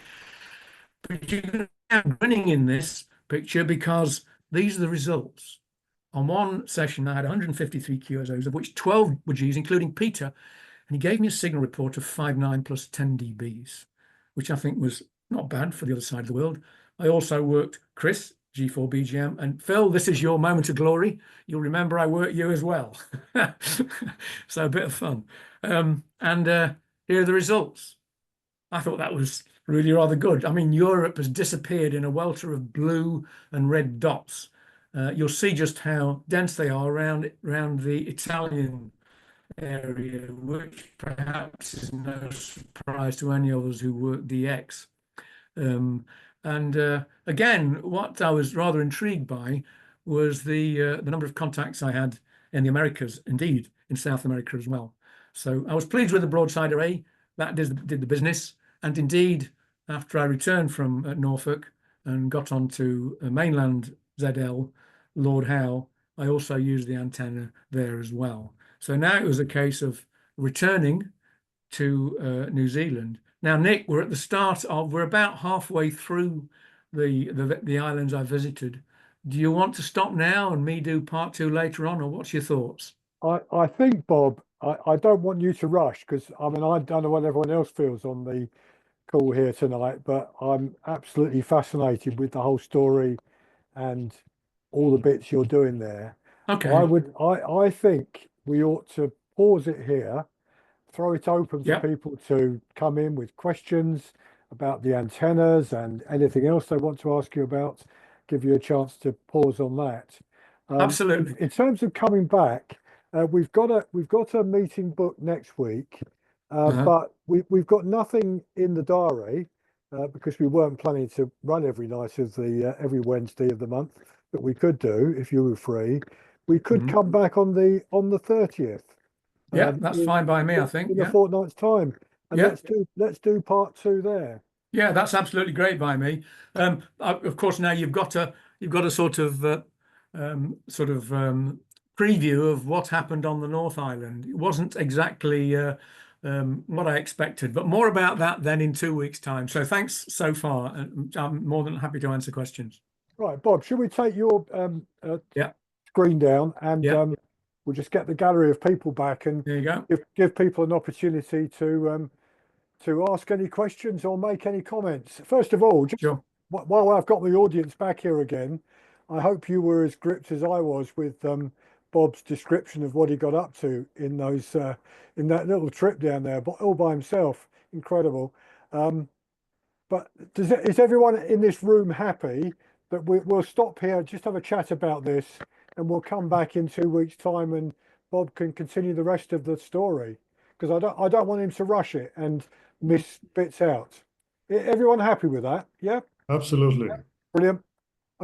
But you can have grinning in this picture, because these are the results. On one session, I had 153 QSOs, of which 12 were Gs, including Peter, and he gave me a signal report of 5.9 plus 10 dBs, which I think was not bad for the other side of the world. I also worked Chris, G4BGM, and Phil, this is your moment of glory. You'll remember I worked you as well. So a bit of fun. Here are the results. I thought that was really rather good. I mean, Europe has disappeared in a welter of blue and red dots. You'll see just how dense they are around the Italian area, which perhaps is no surprise to any of us who work DX. Again, what I was rather intrigued by was the number of contacts I had in the Americas, indeed in South America as well. So I was pleased with the broadside array. That did the business. And indeed, after I returned from Norfolk and got onto mainland ZL, Lord Howe, I also used the antenna there as well. So now it was a case of returning to New Zealand. Now, Nick, we're about halfway through the islands I visited. Do you want to stop now and me do part 2 later on, or what's your thoughts? I think, Bob, I don't want you to rush, because I mean, I don't know what everyone else feels on the call here tonight, but I'm absolutely fascinated with the whole story and all the bits you're doing there. Okay. I think we ought to pause it here, throw it open for Yep. people to come in with questions about the antennas and anything else they want to ask you about. Give you a chance to pause on that. Absolutely. In terms of coming back, we've got a meeting booked next week, but we've got nothing in the diary because we weren't planning to run every night of every Wednesday of the month. But we could do, if you were free. We could come back on the 30th. Yeah, that's fine by me, I think. In a fortnight's time, and Yeah. let's do part 2 there. Yeah, that's absolutely great by me. Of course, now you've got a sort of preview of what happened on the North Island. It wasn't exactly what I expected, but more about that then in 2 weeks' time. So thanks so far. I'm more than happy to answer questions. Right, Bob, should we take your Yeah. screen down, and Yeah. we'll just get the gallery of people back, and There you go. give people an opportunity to ask any questions or make any comments. First of all, just Sure. while I've got the audience back here again, I hope you were as gripped as I was with Bob's description of what he got up to in that little trip down there, but all by himself. Incredible. But is everyone in this room happy that we'll stop here, just have a chat about this, and we'll come back in 2 weeks' time, and Bob can continue the rest of the story, because I don't want him to rush it and miss bits out. Everyone happy with that? Yeah, Absolutely. brilliant.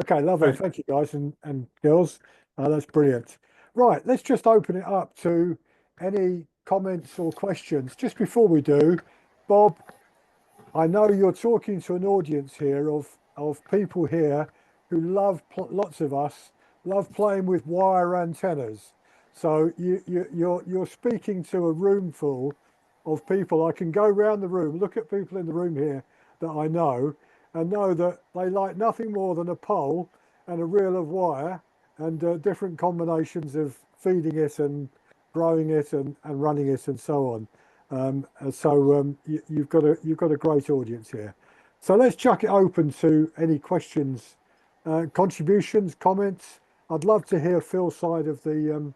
Okay, lovely. Right. Thank you, guys and girls. That's brilliant. Right, let's just open it up to any comments or questions. Just before we do, Bob, I know you're talking to an audience here of people here who lots of us love playing with wire antennas. So you're speaking to a room full of people. I can go around the room, look at people in the room here, that I know, and know that they like nothing more than a pole and a reel of wire and different combinations of feeding it and growing it and running it and so on. You've got a great audience here. So let's chuck it open to any questions, contributions, comments. I'd love to hear Phil's side of the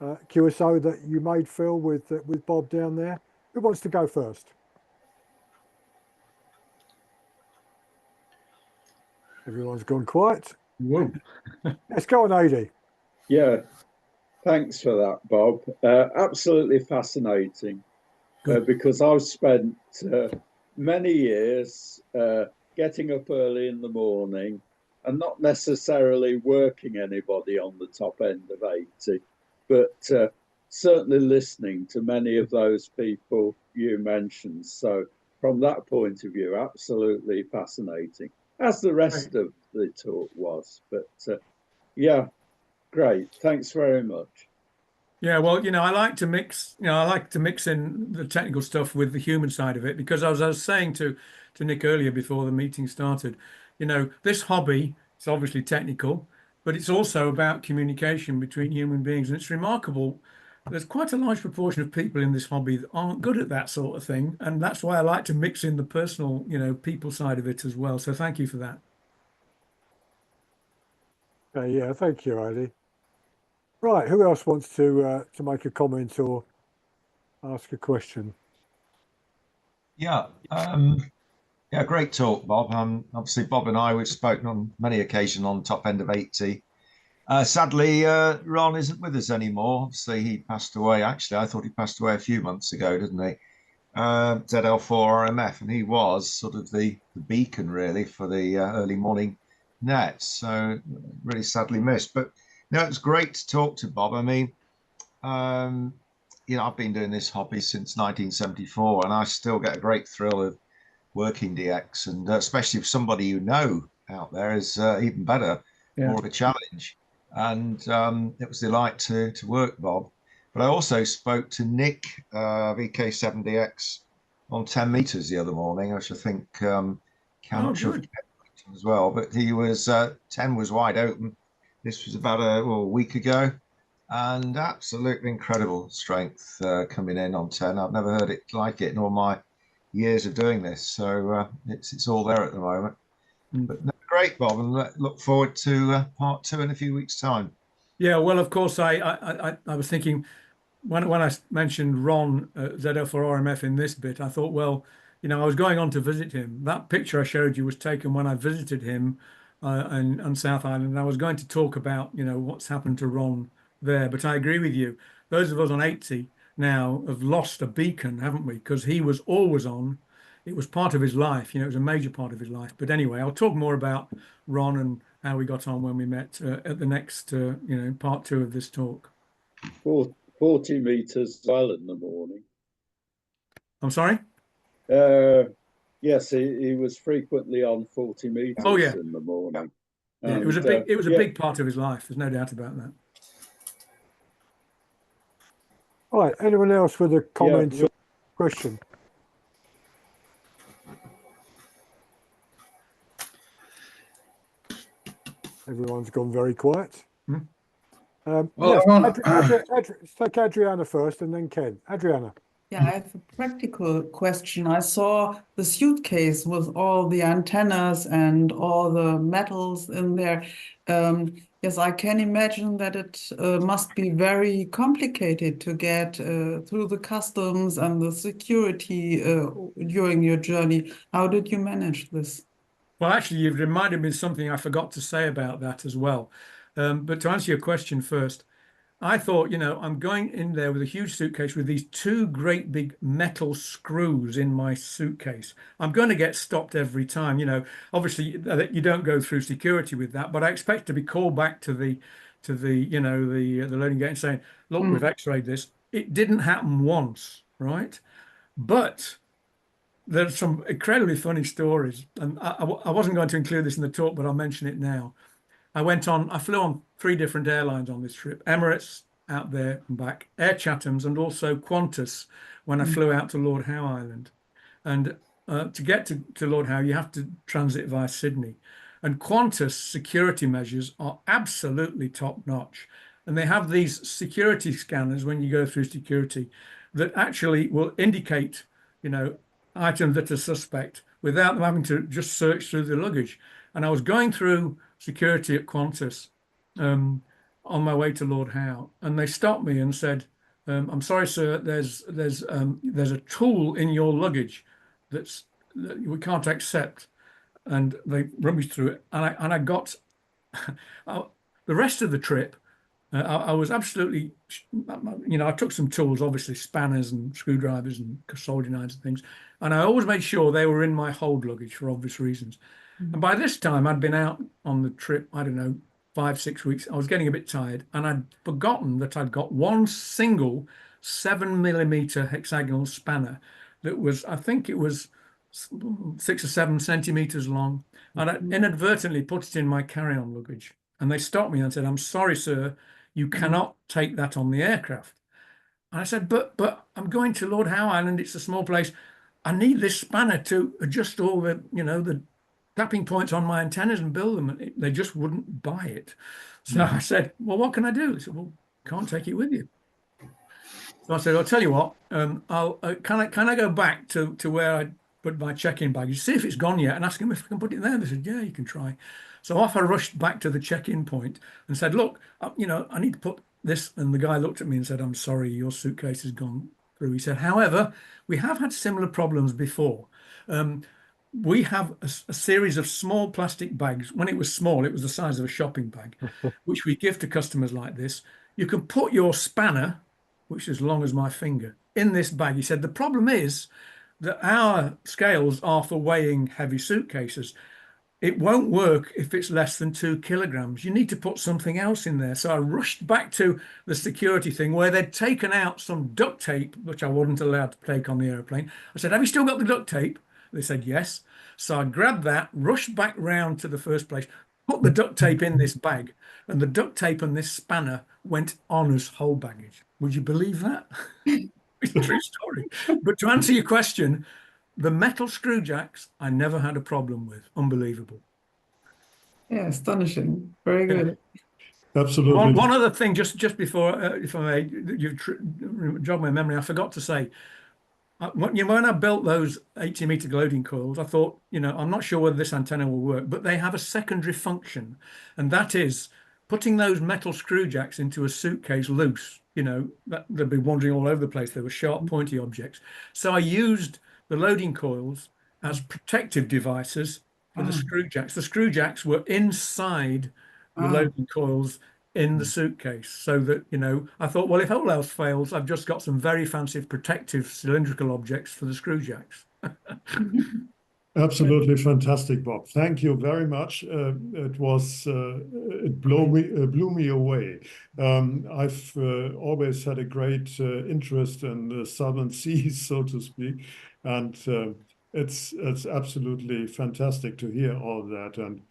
QSO that you made, Phil, with Bob down there. Who wants to go first? Everyone's gone quiet. Whoa. Let's go on, AD. Yeah, thanks for that, Bob. Absolutely fascinating because I've spent many years getting up early in the morning and not necessarily working anybody on the top end of 80, but certainly listening to many of those people you mentioned. So from that point of view, absolutely fascinating, as the rest of the talk was. But yeah, great. Thanks very much. Yeah, well, I like to mix, I like to mix in the technical stuff with the human side of it, because as I was saying to Nick earlier before the meeting started, this hobby is obviously technical, but it's also about communication between human beings. And it's remarkable. There's quite a large proportion of people in this hobby that aren't good at that sort of thing. And that's why I like to mix in the personal, people side of it as well. So thank you for that. Yeah, thank you, Adi. Right, who else wants to make a comment or ask a question? Yeah, yeah, great talk, Bob. Obviously, Bob and I, we've spoken on many occasions on top end of 80. Sadly, Ron isn't with us anymore. Obviously, he passed away. Actually, I thought he passed away a few months ago, didn't he? ZL4RMF, and he was sort of the beacon, really, for the early morning nets. So, really sadly missed. But, it's great to talk to Bob. I mean, I've been doing this hobby since 1974, and I still get a great thrill of working DX, and especially if somebody you know out there is even better, more of a challenge. And it was a delight to work, Bob. But I also spoke to Nick, VK7DX, on 10 meters the other morning, which I think cannot show as well. But he was 10 was wide open. This was about a week ago, and absolutely incredible strength coming in on 10. I've never heard it like it in all my years of doing this. So it's all there at the moment. But no, great, Bob, and look forward to part 2 in a few weeks' time. Yeah, well, of course, I was thinking when I mentioned Ron ZL4RMF in this bit, I thought, well, I was going on to visit him. That picture I showed you was taken when I visited him on South Island, and I was going to talk about, what's happened to Ron there. But I agree with you. Those of us on 80 now have lost a beacon, haven't we? Because he was always on. It was part of his life, it was a major part of his life. But anyway, I'll talk more about Ron and how we got on when we met at the next, part 2 of this talk. 40 meters well in the morning. I'm sorry? Yes, he was frequently on 40 meters in the morning. Yeah, it was a big part of his life. There's no doubt about that. All right, anyone else with a comment or question? Everyone's gone very quiet. Let's take Adriana first and then Ken. Adriana. Yeah, I have a practical question. I saw the suitcase with all the antennas and all the metals in there. Yes, I can imagine that it must be very complicated to get through the customs and the security during your journey. How did you manage this? Well, actually, you've reminded me of something I forgot to say about that as well. But to answer your question first, I thought, I'm going in there with a huge suitcase with these 2 great big metal screws in my suitcase. I'm going to get stopped every time. Obviously you don't go through security with that, but I expect to be called back to the loading gate and saying, look, we've x-rayed this. It didn't happen once, right? But there's some incredibly funny stories, and I wasn't going to include this in the talk, but I'll mention it now. I flew on 3 different airlines on this trip: Emirates out there and back, Air Chatham's, and also Qantas when I flew out to Lord Howe Island. And to get to Lord Howe, you have to transit via Sydney. And Qantas security measures are absolutely top notch. And they have these security scanners when you go through security that actually will indicate, items that are suspect without them having to just search through the luggage. And I was going through security at Qantas on my way to Lord Howe, and they stopped me and said, "I'm sorry, sir. There's a tool in your luggage that we can't accept." And they rummaged through it, and I got the rest of the trip. I was absolutely, I took some tools, obviously spanners and screwdrivers and soldering irons and things, and I always made sure they were in my hold luggage for obvious reasons. And by this time, I'd been out on the trip, I don't know, 5-6 weeks. I was getting a bit tired, and I'd forgotten that I'd got one single 7mm hexagonal spanner that was, I think it was 6 or 7 centimeters long, and I inadvertently put it in my carry-on luggage. And they stopped me and said, "I'm sorry, sir, you cannot take that on the aircraft." And I said, but I'm going to Lord Howe Island. It's a small place. I need this spanner to adjust all the, the tapping points on my antennas and build them. And they just wouldn't buy it. So I said, "Well, what can I do?" They said, "Well, can't take it with you." So I said, "I'll tell you what, can I go back to where I put my check-in baggage, see if it's gone yet, and ask them if I can put it there?" They said, "Yeah, you can try." So off I rushed back to the check-in point and said, "Look, I need to put this." And the guy looked at me and said, "I'm sorry, your suitcase has gone through." He said, "However, we have had similar problems before. We have a series of small plastic bags. When it was small, it was the size of a shopping bag, which we give to customers like this. You can put your spanner, which is as long as my finger, in this bag." He said, "The problem is that our scales are for weighing heavy suitcases. It won't work if it's less than 2 kilograms. You need to put something else in there." So I rushed back to the security thing where they'd taken out some duct tape, which I wasn't allowed to take on the airplane. I said, "Have you still got the duct tape?" They said, "Yes." So I grabbed that, rushed back round to the first place, put the duct tape in this bag, and the duct tape and this spanner went on as whole baggage. Would you believe that? It's a true story. But to answer your question, the metal screw jacks, I never had a problem with. Unbelievable. Yeah, astonishing. Very good. Absolutely. One other thing, just before, if I may, you've jogged my memory, I forgot to say, when I built those 80-meter loading coils, I thought, I'm not sure whether this antenna will work, but they have a secondary function, and that is putting those metal screw jacks into a suitcase loose. They'd be wandering all over the place. They were sharp, pointy objects. So I used the loading coils as protective devices for the screw jacks. The screw jacks were inside the loading coils in the suitcase, so that, I thought, well, if all else fails, I've just got some very fancy protective cylindrical objects for the screw jacks. Absolutely fantastic, Bob. Thank you very much. It blew me away. I've always had a great interest in the southern seas, so to speak, and it's absolutely fantastic to hear all that. And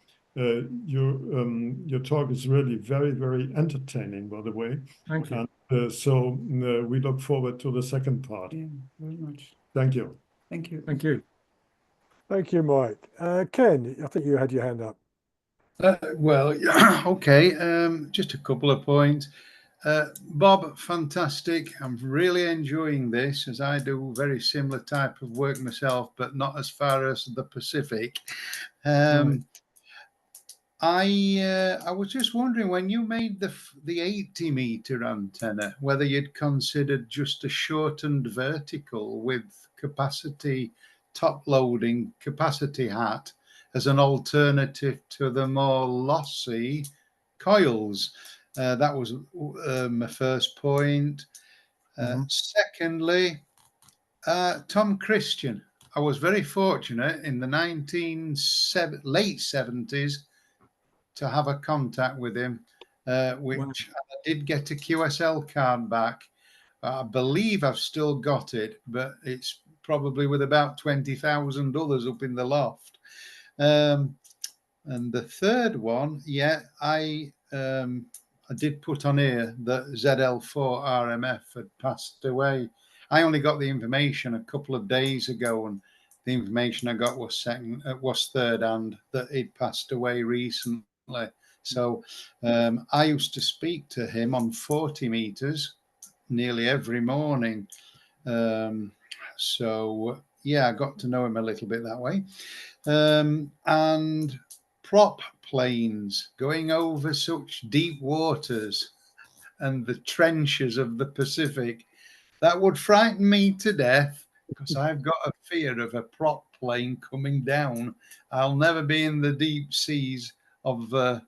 your talk is really very, very entertaining, by the way. Thank you. And so we look forward to the second part. Yeah, very much. Thank you. Thank you. Thank you. Thank you, Mike. Ken, I think you had your hand up. Well, okay, just a couple of points. Bob, fantastic. I'm really enjoying this, as I do very similar type of work myself, but not as far as the Pacific. Right. I was just wondering, when you made the 80-meter antenna, whether you'd considered just a shortened vertical with capacity, top loading capacity hat, as an alternative to the more lossy coils. That was my first point. Secondly, Tom Christian. I was very fortunate in the late 70s to have a contact with him, which I did get a QSL card back. I believe I've still got it, but it's probably with about 20,000 others up in the loft. And the third one, I did put on here that ZL4 RMF had passed away. I only got the information a couple of days ago, and the information I got was third hand, that he'd passed away recently. So I used to speak to him on 40 meters nearly every morning. So yeah, I got to know him a little bit that way. And prop planes going over such deep waters and the trenches of the Pacific, that would frighten me to death, because I've got a fear of a prop plane coming down. I'll never be in the deep seas of the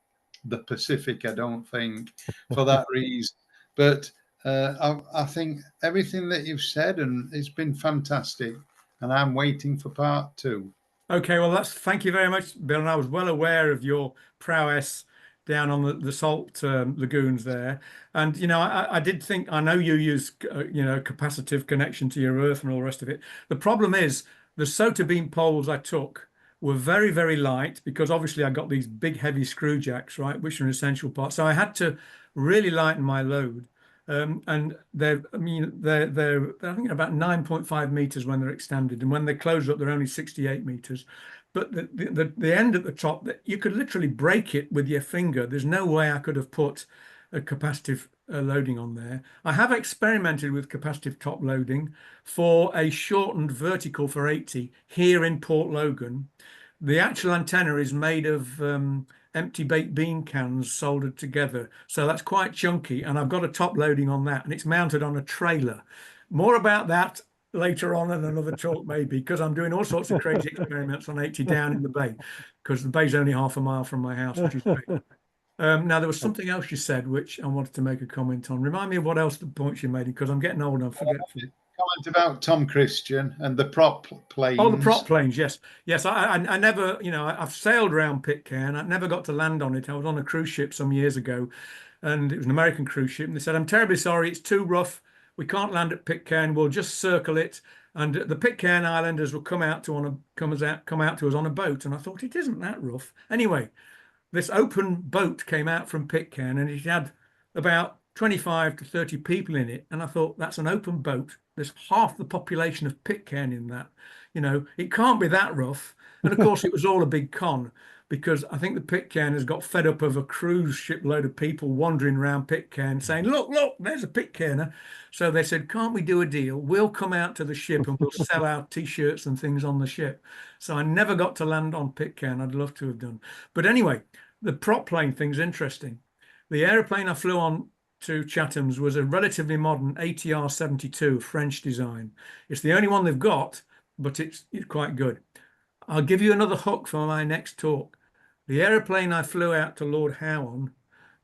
Pacific, I don't think, for that reason. But I think everything that you've said, and it's been fantastic, and I'm waiting for part 2. Okay, well, thank you very much, Bill. And I was well aware of your prowess down on the salt lagoons there. And, you know, I did think, I know you use, you know, capacitive connection to your earth and all the rest of it. The problem is the SOTA beam poles I took were very, very light, because obviously I got these big, heavy screw jacks, right, which are an essential part. So I had to really lighten my load. And they're I think about 9.5 meters when they're extended, and when they close up, they're only 68 meters. But the end at the top, that you could literally break it with your finger. There's no way I could have put a capacitive loading on there. I have experimented with capacitive top loading for a shortened vertical for 80 here in Port Logan. The actual antenna is made of empty baked bean cans soldered together, so that's quite chunky, and I've got a top loading on that, and it's mounted on a trailer. More about that later on in another talk, maybe, because I'm doing all sorts of crazy experiments on 80 down in the bay, because the bay's only half a mile from my house, which is great. Now, there was something else you said which I wanted to make a comment on. Remind me of what else the points you made, because I'm getting old and forgetful. Comment about Tom Christian and the prop planes. Oh, the prop planes, yes. Yes, I never, you know, I've sailed around Pitcairn. I never got to land on it. I was on a cruise ship some years ago, and it was an American cruise ship. And they said, I'm terribly sorry, it's too rough. We can't land at Pitcairn. We'll just circle it. And the Pitcairn Islanders will come out to us on a boat. And I thought, it isn't that rough. Anyway, this open boat came out from Pitcairn, and it had about 25 to 30 people in it. And I thought, that's an open boat. There's half the population of Pitcairn in that. You know, it can't be that rough. And of course, it was all a big con, because I think the Pitcairners got fed up of a cruise ship load of people wandering around Pitcairn saying, look, there's a Pitcairner. So they said, can't we do a deal? We'll come out to the ship and we'll sell our T-shirts and things on the ship. So I never got to land on Pitcairn. I'd love to have done. But anyway, the prop plane thing's interesting. The aeroplane I flew on to Chatham's was a relatively modern ATR 72 French design. It's the only one they've got, but it's quite good. I'll give you another hook for my next talk. The aeroplane I flew out to Lord Howe on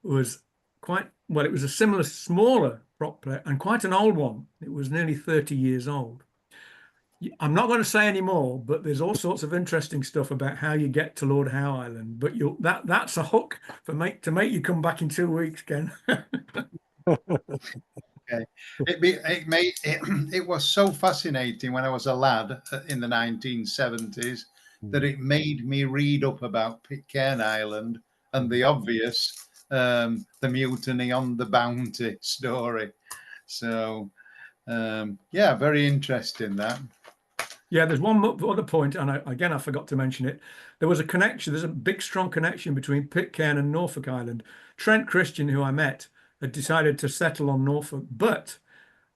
was quite, well, it was a similar, smaller prop plane and quite an old one. It was nearly 30 years old. I'm not going to say any more, but there's all sorts of interesting stuff about how you get to Lord Howe Island. But that's a hook to make you come back in 2 weeks, Ken. Okay. It was so fascinating when I was a lad in the 1970s that it made me read up about Pitcairn Island and the obvious, the mutiny on the Bounty story. So, yeah, very interesting that. Yeah, there's one other point, and I forgot to mention it. There was a connection. There's a big, strong connection between Pitcairn and Norfolk Island. Trent Christian, who I met, had decided to settle on Norfolk. But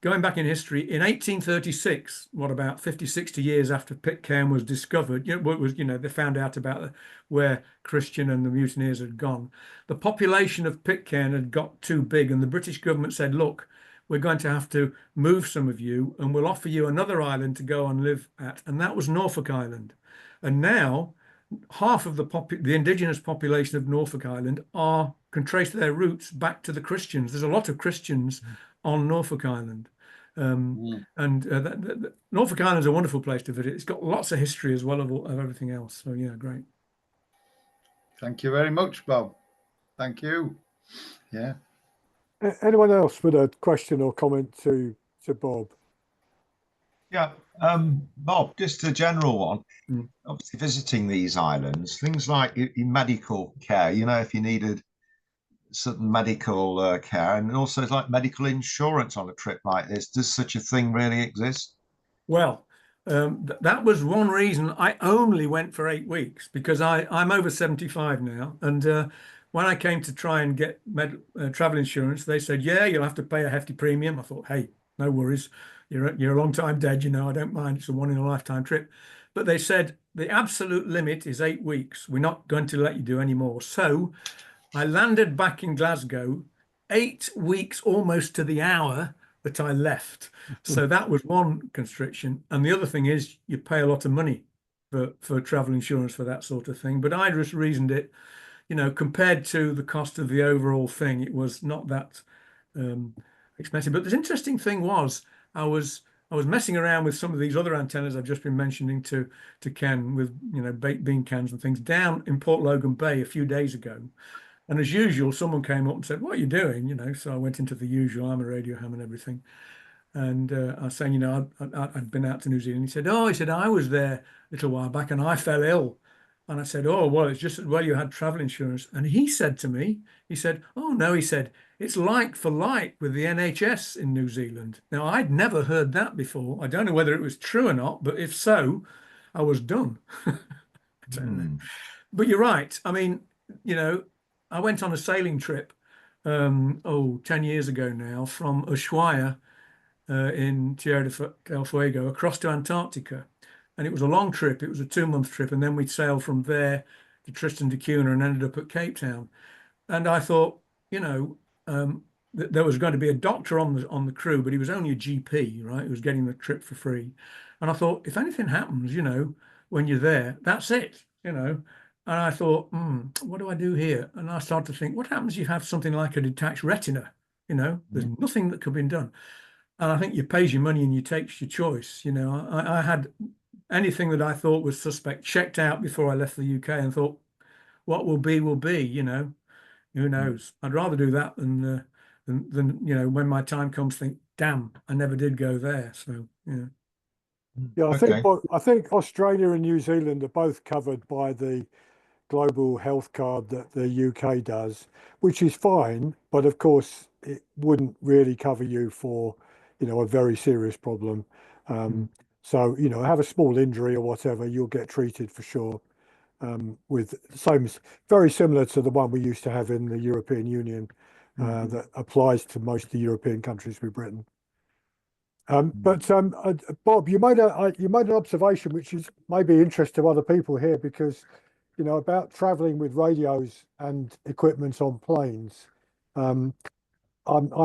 going back in history, in 1836, about 50, 60 years after Pitcairn was discovered, they found out about where Christian and the mutineers had gone. The population of Pitcairn had got too big, and the British government said, look, we're going to have to move some of you, and we'll offer you another island to go and live at. And that was Norfolk Island. And now half of the indigenous population of Norfolk Island can trace their roots back to the Christians. There's a lot of Christians on Norfolk Island. And Norfolk Island is a wonderful place to visit. It's got lots of history as well of everything else. So yeah, great. Thank you very much, Bob. Thank you. Yeah. Anyone else with a question or comment to Bob? Yeah, Bob, just a general one. Obviously, visiting these islands, things like your medical care, if you needed certain medical care, and also like medical insurance on a trip like this, does such a thing really exist? Well, that was one reason I only went for 8 weeks, because I'm over 75 now. And when I came to try and get travel insurance, they said, yeah, you'll have to pay a hefty premium. I thought, hey, no worries. You're a long time dead, you know, I don't mind. It's a once in a lifetime trip. But they said the absolute limit is 8 weeks. We're not going to let you do any more. So I landed back in Glasgow 8 weeks almost to the hour that I left. So that was one constriction. And the other thing is you pay a lot of money for travel insurance for that sort of thing. But I just reasoned it, you know, compared to the cost of the overall thing, it was not that expensive. But the interesting thing was I was messing around with some of these other antennas I've just been mentioning to Ken, with, you know, baked bean cans and things, down in Port Logan Bay a few days ago. And as usual, someone came up and said, what are you doing? You know, so I went into the usual, I'm a radio ham and everything. And I was saying, you know, I'd been out to New Zealand. He said, I was there a little while back and I fell ill. And I said, oh, well, it's just as well you had travel insurance. And he said to me, he said, oh, no, he said, it's like for like with the NHS in New Zealand. Now, I'd never heard that before. I don't know whether it was true or not, but if so, I was done. I don't know. But you're right. I mean, you know, I went on a sailing trip, 10 years ago now, from Ushuaia in Tierra del Fuego across to Antarctica. And it was a long trip. It was a 2-month trip. And then we sailed from there to Tristan da Cunha and ended up at Cape Town. And I thought, you know, there was going to be a doctor on the crew, but he was only a GP, right? He was getting the trip for free. And I thought, if anything happens, you know, when you're there, that's it, you know. And I thought, what do I do here? And I started to think, what happens if you have something like a detached retina? You know, there's nothing that could be done. And I think you pays your money and you takes your choice. You know, I had anything that I thought was suspect checked out before I left the UK and thought, what will be, you know, who knows? I'd rather do that than you know, when my time comes, think, damn, I never did go there. So, yeah. Yeah, Okay. I think Australia and New Zealand are both covered by the global health card that the UK does, which is fine, but of course it wouldn't really cover you for, you know, a very serious problem. So, you know, have a small injury or whatever, you'll get treated for sure. With same, very similar to the one we used to have in the European Union, that applies to most of the European countries with Britain. Bob, you made an observation which is maybe interest to other people here, because, you know, about traveling with radios and equipment on planes. I'm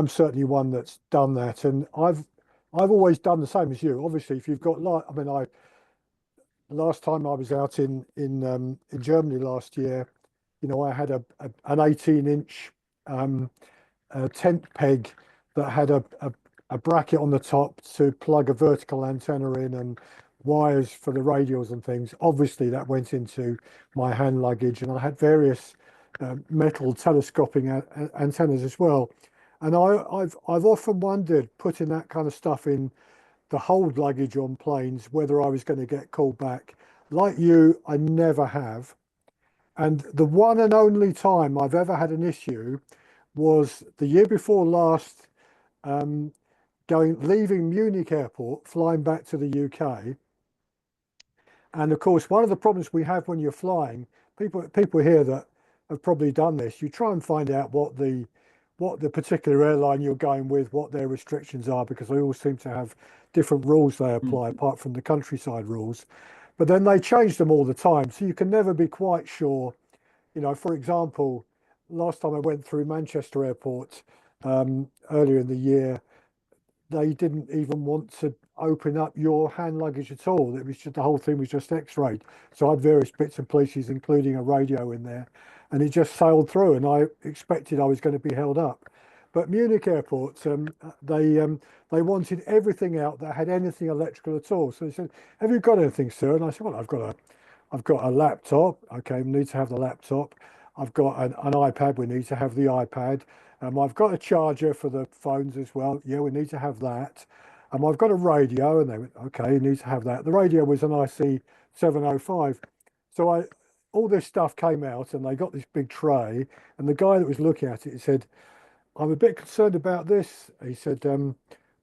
certainly one that's done that, and I've always done the same as you. Obviously, if you've got, like, I mean, last time I was out in Germany last year, you know, I had an 18-inch tent peg that had a bracket on the top to plug a vertical antenna in, and wires for the radials and things. Obviously, that went into my hand luggage, and I had various metal telescoping antennas as well. And I've often wondered, putting that kind of stuff in the hold luggage on planes, whether I was going to get called back. Like you, I never have. And the one and only time I've ever had an issue was the year before last, leaving Munich airport, flying back to the UK. And of course, one of the problems we have when you're flying, people here that have probably done this, you try and find out what the particular airline you're going with, what their restrictions are, because they all seem to have different rules they apply apart from the countryside rules. But then they change them all the time, so you can never be quite sure. You know, for example, last time I went through Manchester Airport earlier in the year, they didn't even want to open up your hand luggage at all. It was just, the whole thing was just X-rayed. So I had various bits and pieces, including a radio in there, and it just sailed through. And I expected I was going to be held up. But Munich Airport, they wanted everything out that had anything electrical at all. So they said, "Have you got anything, sir?" And I said, "Well, I've got a laptop. Okay, we need to have the laptop. I've got an iPad. We need to have the iPad. I've got a charger for the phones as well. Yeah, we need to have that. I've got a radio." And they went, "Okay, you need to have that." The radio was an IC 705. So all this stuff came out, and they got this big tray. And the guy that was looking at it, he said, "I'm a bit concerned about this." He said,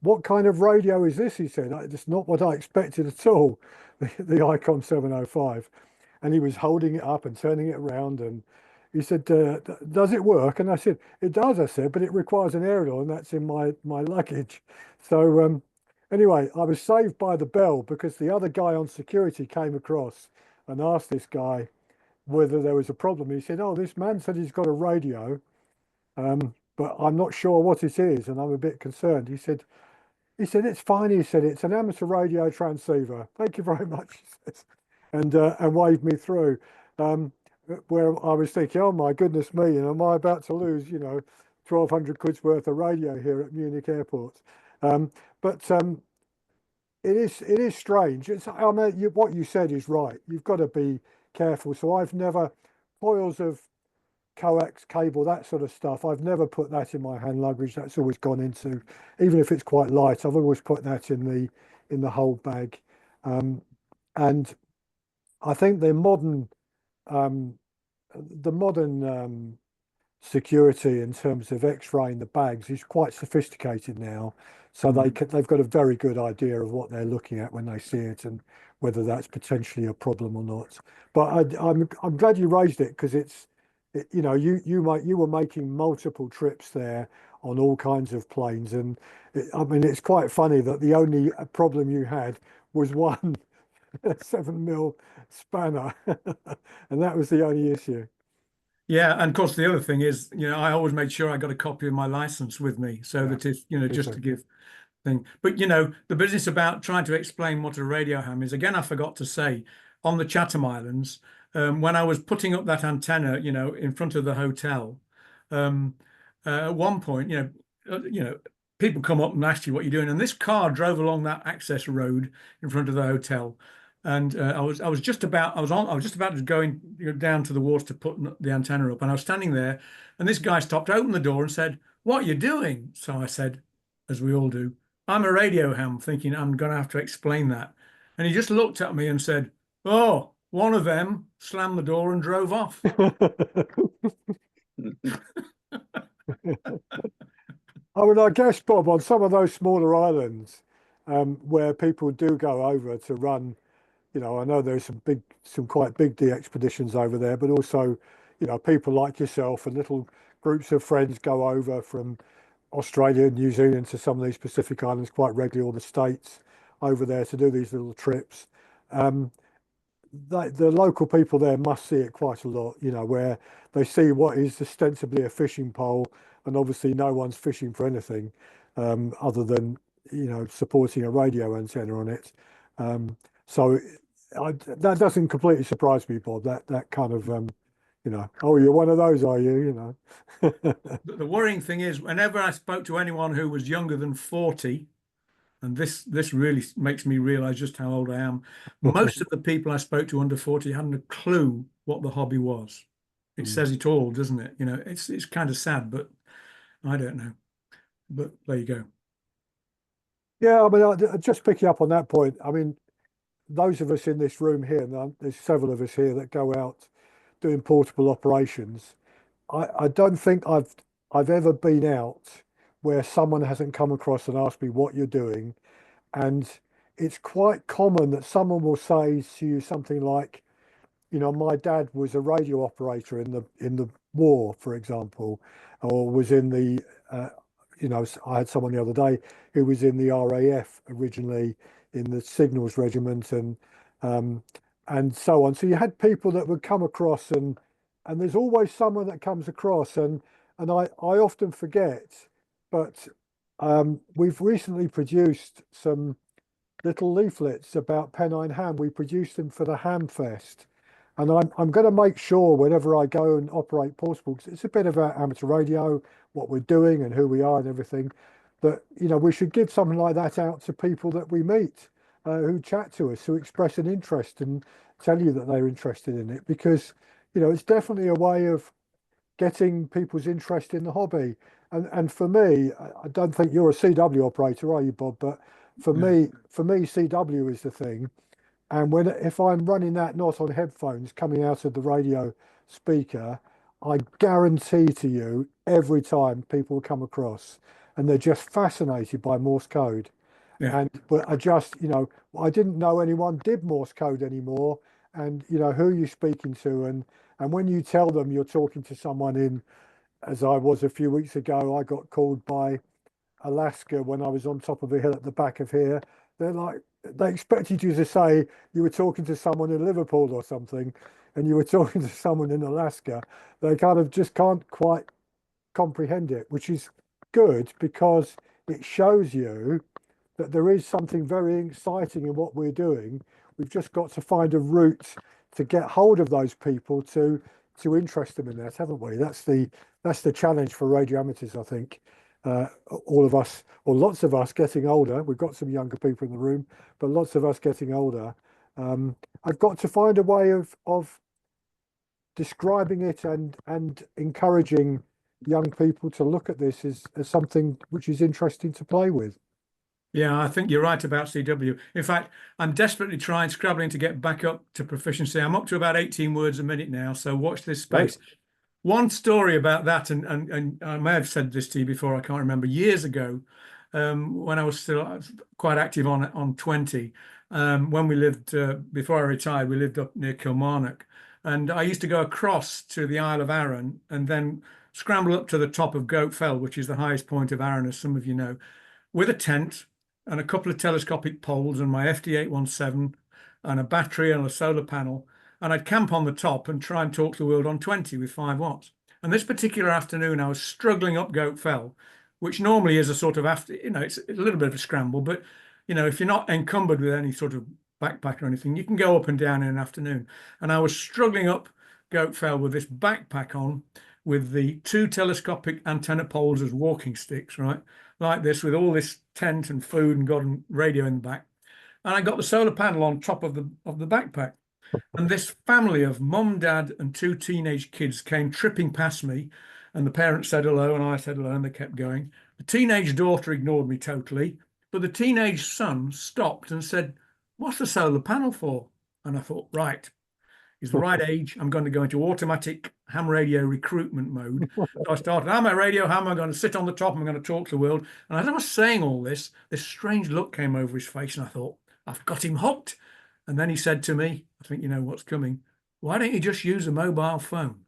what kind of radio is this? He said, it's not what I expected at all, the Icom 705. And he was holding it up and turning it around. And he said, does it work? And I said, it does, I said, but it requires an aerial, and that's in my luggage. So anyway, I was saved by the bell, because the other guy on security came across and asked this guy whether there was a problem. He said, oh, this man said he's got a radio, but I'm not sure what it is, and I'm a bit concerned. He said, it's fine. He said, it's an amateur radio transceiver. Thank you very much, he says, and waved me through. Where I was thinking, oh my goodness me, and am I about to lose, 1,200 quid's worth of radio here at Munich Airport? But it is strange. I mean, what you said is right. You've got to be careful. So I've never, coils of coax cable, that sort of stuff, I've never put that in my hand luggage. That's always gone into, even if it's quite light, I've always put that in the hold bag. And I think the modern security in terms of X-raying the bags is quite sophisticated now. So they've got a very good idea of what they're looking at when they see it, and whether that's potentially a problem or not. But I'm glad you raised it, because you were making multiple trips there on all kinds of planes, and I mean, it's quite funny that the only problem you had was one 7mm spanner, and that was the only issue. Yeah, and of course the other thing is, I always made sure I got a copy of my license with me, so that if, just to give thing. But the business about trying to explain what a radio ham is, again, I forgot to say, on the Chatham Islands, when I was putting up that antenna, in front of the hotel, at one point, people come up and ask you what you're doing, and this car drove along that access road in front of the hotel. And I was just about to go down to the water to put the antenna up, and I was standing there, and this guy stopped, opened the door, and said, "What are you doing?" So I said, as we all do, "I'm a radio ham," thinking I'm going to have to explain that. And he just looked at me and said, "Oh, one of them," slammed the door and drove off. I mean, I guess, Bob, on some of those smaller islands, where people do go over to run, I know there's some quite big DXpeditions over there, but also, people like yourself and little groups of friends go over from Australia and New Zealand to some of these Pacific islands quite regularly, or the States over there, to do these little trips. The local people there must see it quite a lot, where they see what is ostensibly a fishing pole, and obviously no one's fishing for anything other than, supporting a radio antenna on it. So that doesn't completely surprise me, Bob. That kind of, oh, you're one of those, are you? The worrying thing is, whenever I spoke to anyone who was younger than 40, and this really makes me realize just how old I am, most of the people I spoke to under 40 hadn't a clue what the hobby was. It says it all, doesn't it? It's kind of sad, but I don't know. But there you go. Yeah, I mean, just picking up on that point, I mean, those of us in this room here, and there's several of us here that go out doing portable operations. I don't think I've ever been out where someone hasn't come across and asked me what you're doing. And it's quite common that someone will say to you something like, my dad was a radio operator in the war, for example, or was in the, I had someone the other day who was in the RAF originally, in the signals regiment, and so on. So you had people that would come across, and there's always someone that comes across, and I often forget, but we've recently produced some little leaflets about Pennine ham. We produced them for the Ham Fest, and I'm going to make sure whenever I go and operate portable, because it's a bit about amateur radio, what we're doing and who we are and everything, that we should give something like that out to people that we meet, who chat to us, who express an interest and tell you that they're interested in it, because it's definitely a way of getting people's interest in the hobby. And for me, I don't think you're a CW operator, are you, Bob? But for me, CW is the thing. And if I'm running that not on headphones coming out of the radio speaker, I guarantee to you, every time people come across and they're just fascinated by Morse code. Yeah. But I just, I didn't know anyone did Morse code anymore, and who you're speaking to, and when you tell them you're talking to someone in, as I was a few weeks ago, I got called by Alaska when I was on top of a hill at the back of here. They're like, they expected you to say you were talking to someone in Liverpool or something, and you were talking to someone in Alaska. They kind of just can't quite comprehend it, which is good because it shows you that there is something very exciting in what we're doing. We've just got to find a route to get hold of those people to interest them in that, haven't we? That's the challenge for radio amateurs, I think. All of us, or lots of us, getting older. We've got some younger people in the room, but lots of us getting older. I've got to find a way of describing it and encouraging young people to look at this as something which is interesting to play with. Yeah, I think you're right about CW. In fact, I'm desperately scrabbling to get back up to proficiency. I'm up to about 18 words a minute now, so watch this space. Right. One story about that, and I may have said this to you before, I can't remember, years ago, when I was still quite active on 20, when we lived, before I retired, we lived up near Kilmarnock, and I used to go across to the Isle of Arran and then scramble up to the top of Goat Fell, which is the highest point of Arran, as some of you know, with a tent and a couple of telescopic poles and my FD817 and a battery and a solar panel. And I'd camp on the top and try and talk the world on 20 with 5 watts. And this particular afternoon, I was struggling up Goat Fell, which normally is a sort of it's a little bit of a scramble, but, if you're not encumbered with any sort of backpack or anything, you can go up and down in an afternoon. And I was struggling up Goat Fell with this backpack on, with the 2 telescopic antenna poles as walking sticks, right? Like this, with all this tent and food and got a radio in the back. And I got the solar panel on top of the backpack. And this family of mum, dad, and 2 teenage kids came tripping past me, and the parents said hello, and I said hello, and they kept going. The teenage daughter ignored me totally, but the teenage son stopped and said, "What's the solar panel for?" And I thought, right, he's the right age. I'm going to go into automatic ham radio recruitment mode. So I started, I'm a radio ham, I'm going to sit on the top, I'm going to talk to the world. And as I was saying all this strange look came over his face, and I thought, I've got him hooked. And then he said to me, I think you know what's coming, why don't you just use a mobile phone?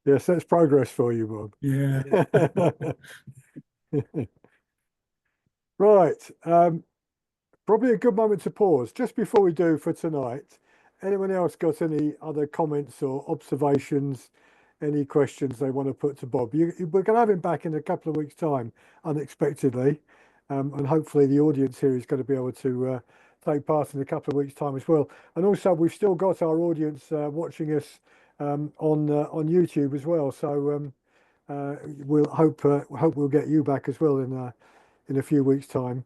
Yes, that's progress for you, Bob. Yeah. Right. Probably a good moment to pause. Just before we do for tonight, anyone else got any other comments or observations, any questions they want to put to Bob? We're going to have him back in a couple of weeks' time, unexpectedly. And hopefully the audience here is going to be able to take part in a couple of weeks' time as well. And also, we've still got our audience watching us on YouTube as well. So we'll hope we'll get you back as well in a few weeks' time.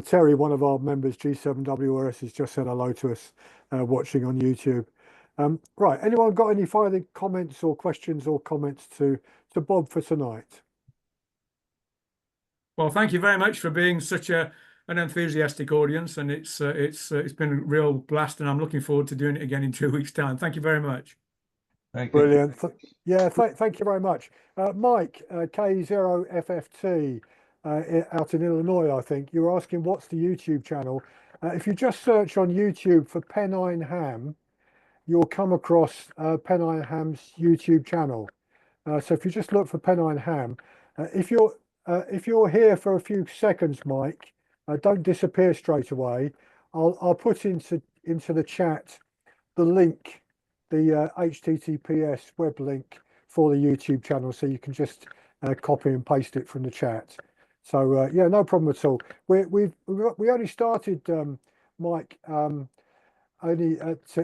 Terry, one of our members, G7WRS, has just said hello to us watching on YouTube. Right, anyone got any final comments or questions or comments to Bob for tonight? Well, thank you very much for being such an enthusiastic audience, and it's been a real blast, and I'm looking forward to doing it again in 2 weeks' time. Thank you very much. Brilliant. Yeah, thank you very much. Mike, K0FFT, out in Illinois, I think. You were asking what's the YouTube channel. If you just search on YouTube for Pennine Ham, you'll come across Pennine Ham's YouTube channel. So if you just look for Pennine Ham, if you're here for a few seconds, Mike, don't disappear straight away. I'll put into the chat the link, the HTTPS web link for the YouTube channel, so you can just copy and paste it from the chat. So yeah, no problem at all. We only started, Mike, only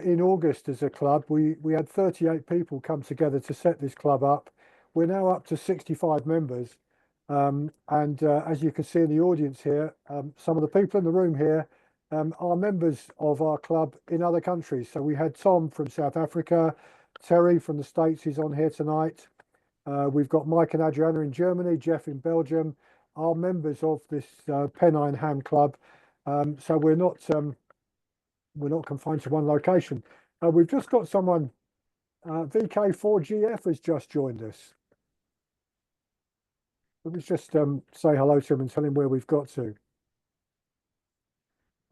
in August as a club. We had 38 people come together to set this club up. We're now up to 65 members, and as you can see in the audience here, some of the people in the room here are members of our club in other countries. So we had Tom from South Africa, Terry from the States is on here tonight. We've got Mike and Adriana in Germany, Jeff in Belgium, are members of this Pennine Ham Club. So we're not we're not confined to one location. We've just got someone, VK4GF has just joined us. Let's just say hello to him and tell him where we've got to.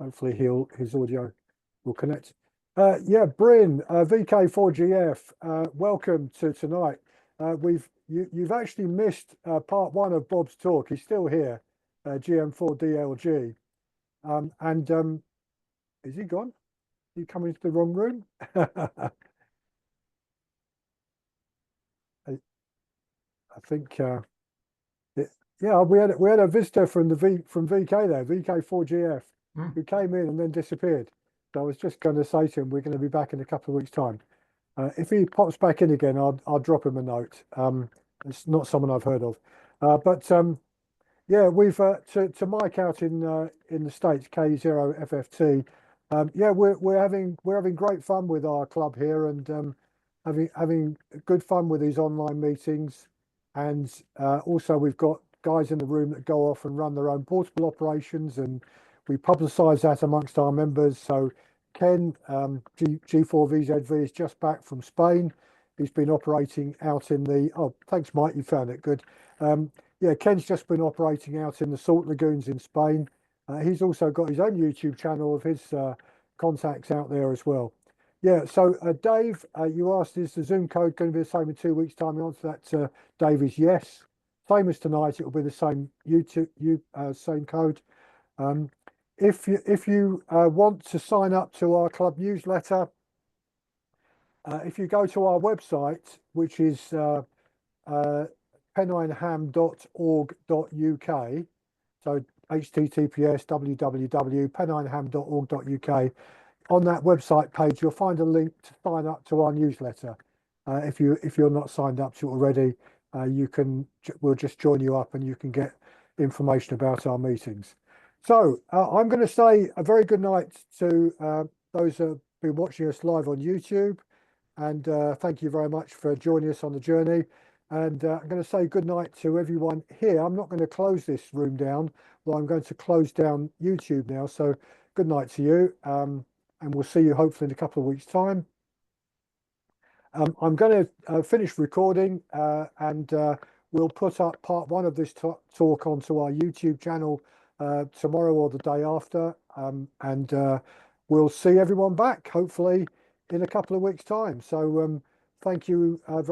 Hopefully his audio will connect. Yeah, Bryn, VK4GF, welcome to tonight. You've actually missed part one of Bob's talk. He's still here, GM4DLG. Is he gone? Are you coming into the wrong room? I think yeah, we had a visitor from VK there, VK4GF, who came in and then disappeared. So I was just going to say to him, we're going to be back in a couple of weeks' time. If he pops back in again, I'll drop him a note. It's not someone I've heard of, but yeah, we've to Mike out in the States, K0FFT. Yeah, we're having great fun with our club here, and having good fun with these online meetings. And also we've got guys in the room that go off and run their own portable operations, and we publicize that amongst our members. So Ken, G4VZV, is just back from Spain. He's been operating out in the, oh, thanks Mike, you found it, good. Yeah, Ken's just been operating out in the salt lagoons in Spain. He's also got his own YouTube channel of his contacts out there as well. Yeah, so Dave, you asked, is the Zoom code going to be the same in 2 weeks' time? The answer to that, Dave, is yes. Same as tonight, it will be the same same code. If you want to sign up to our club newsletter, if you go to our website, which is pennineham.org.uk, so https://www.pennineham.org.uk. On that website page, you'll find a link to sign up to our newsletter. If you're not signed up to it already, we'll just join you up and you can get information about our meetings. So I'm going to say a very good night to those who have been watching us live on YouTube, and thank you very much for joining us on the journey. And I'm going to say good night to everyone here. I'm not going to close this room down, but I'm going to close down YouTube now. So good night to you. And we'll see you hopefully in a couple of weeks' time. I'm going to finish recording and we'll put up part one of this talk onto our YouTube channel tomorrow or the day after. And we'll see everyone back hopefully in a couple of weeks' time. So thank you very much.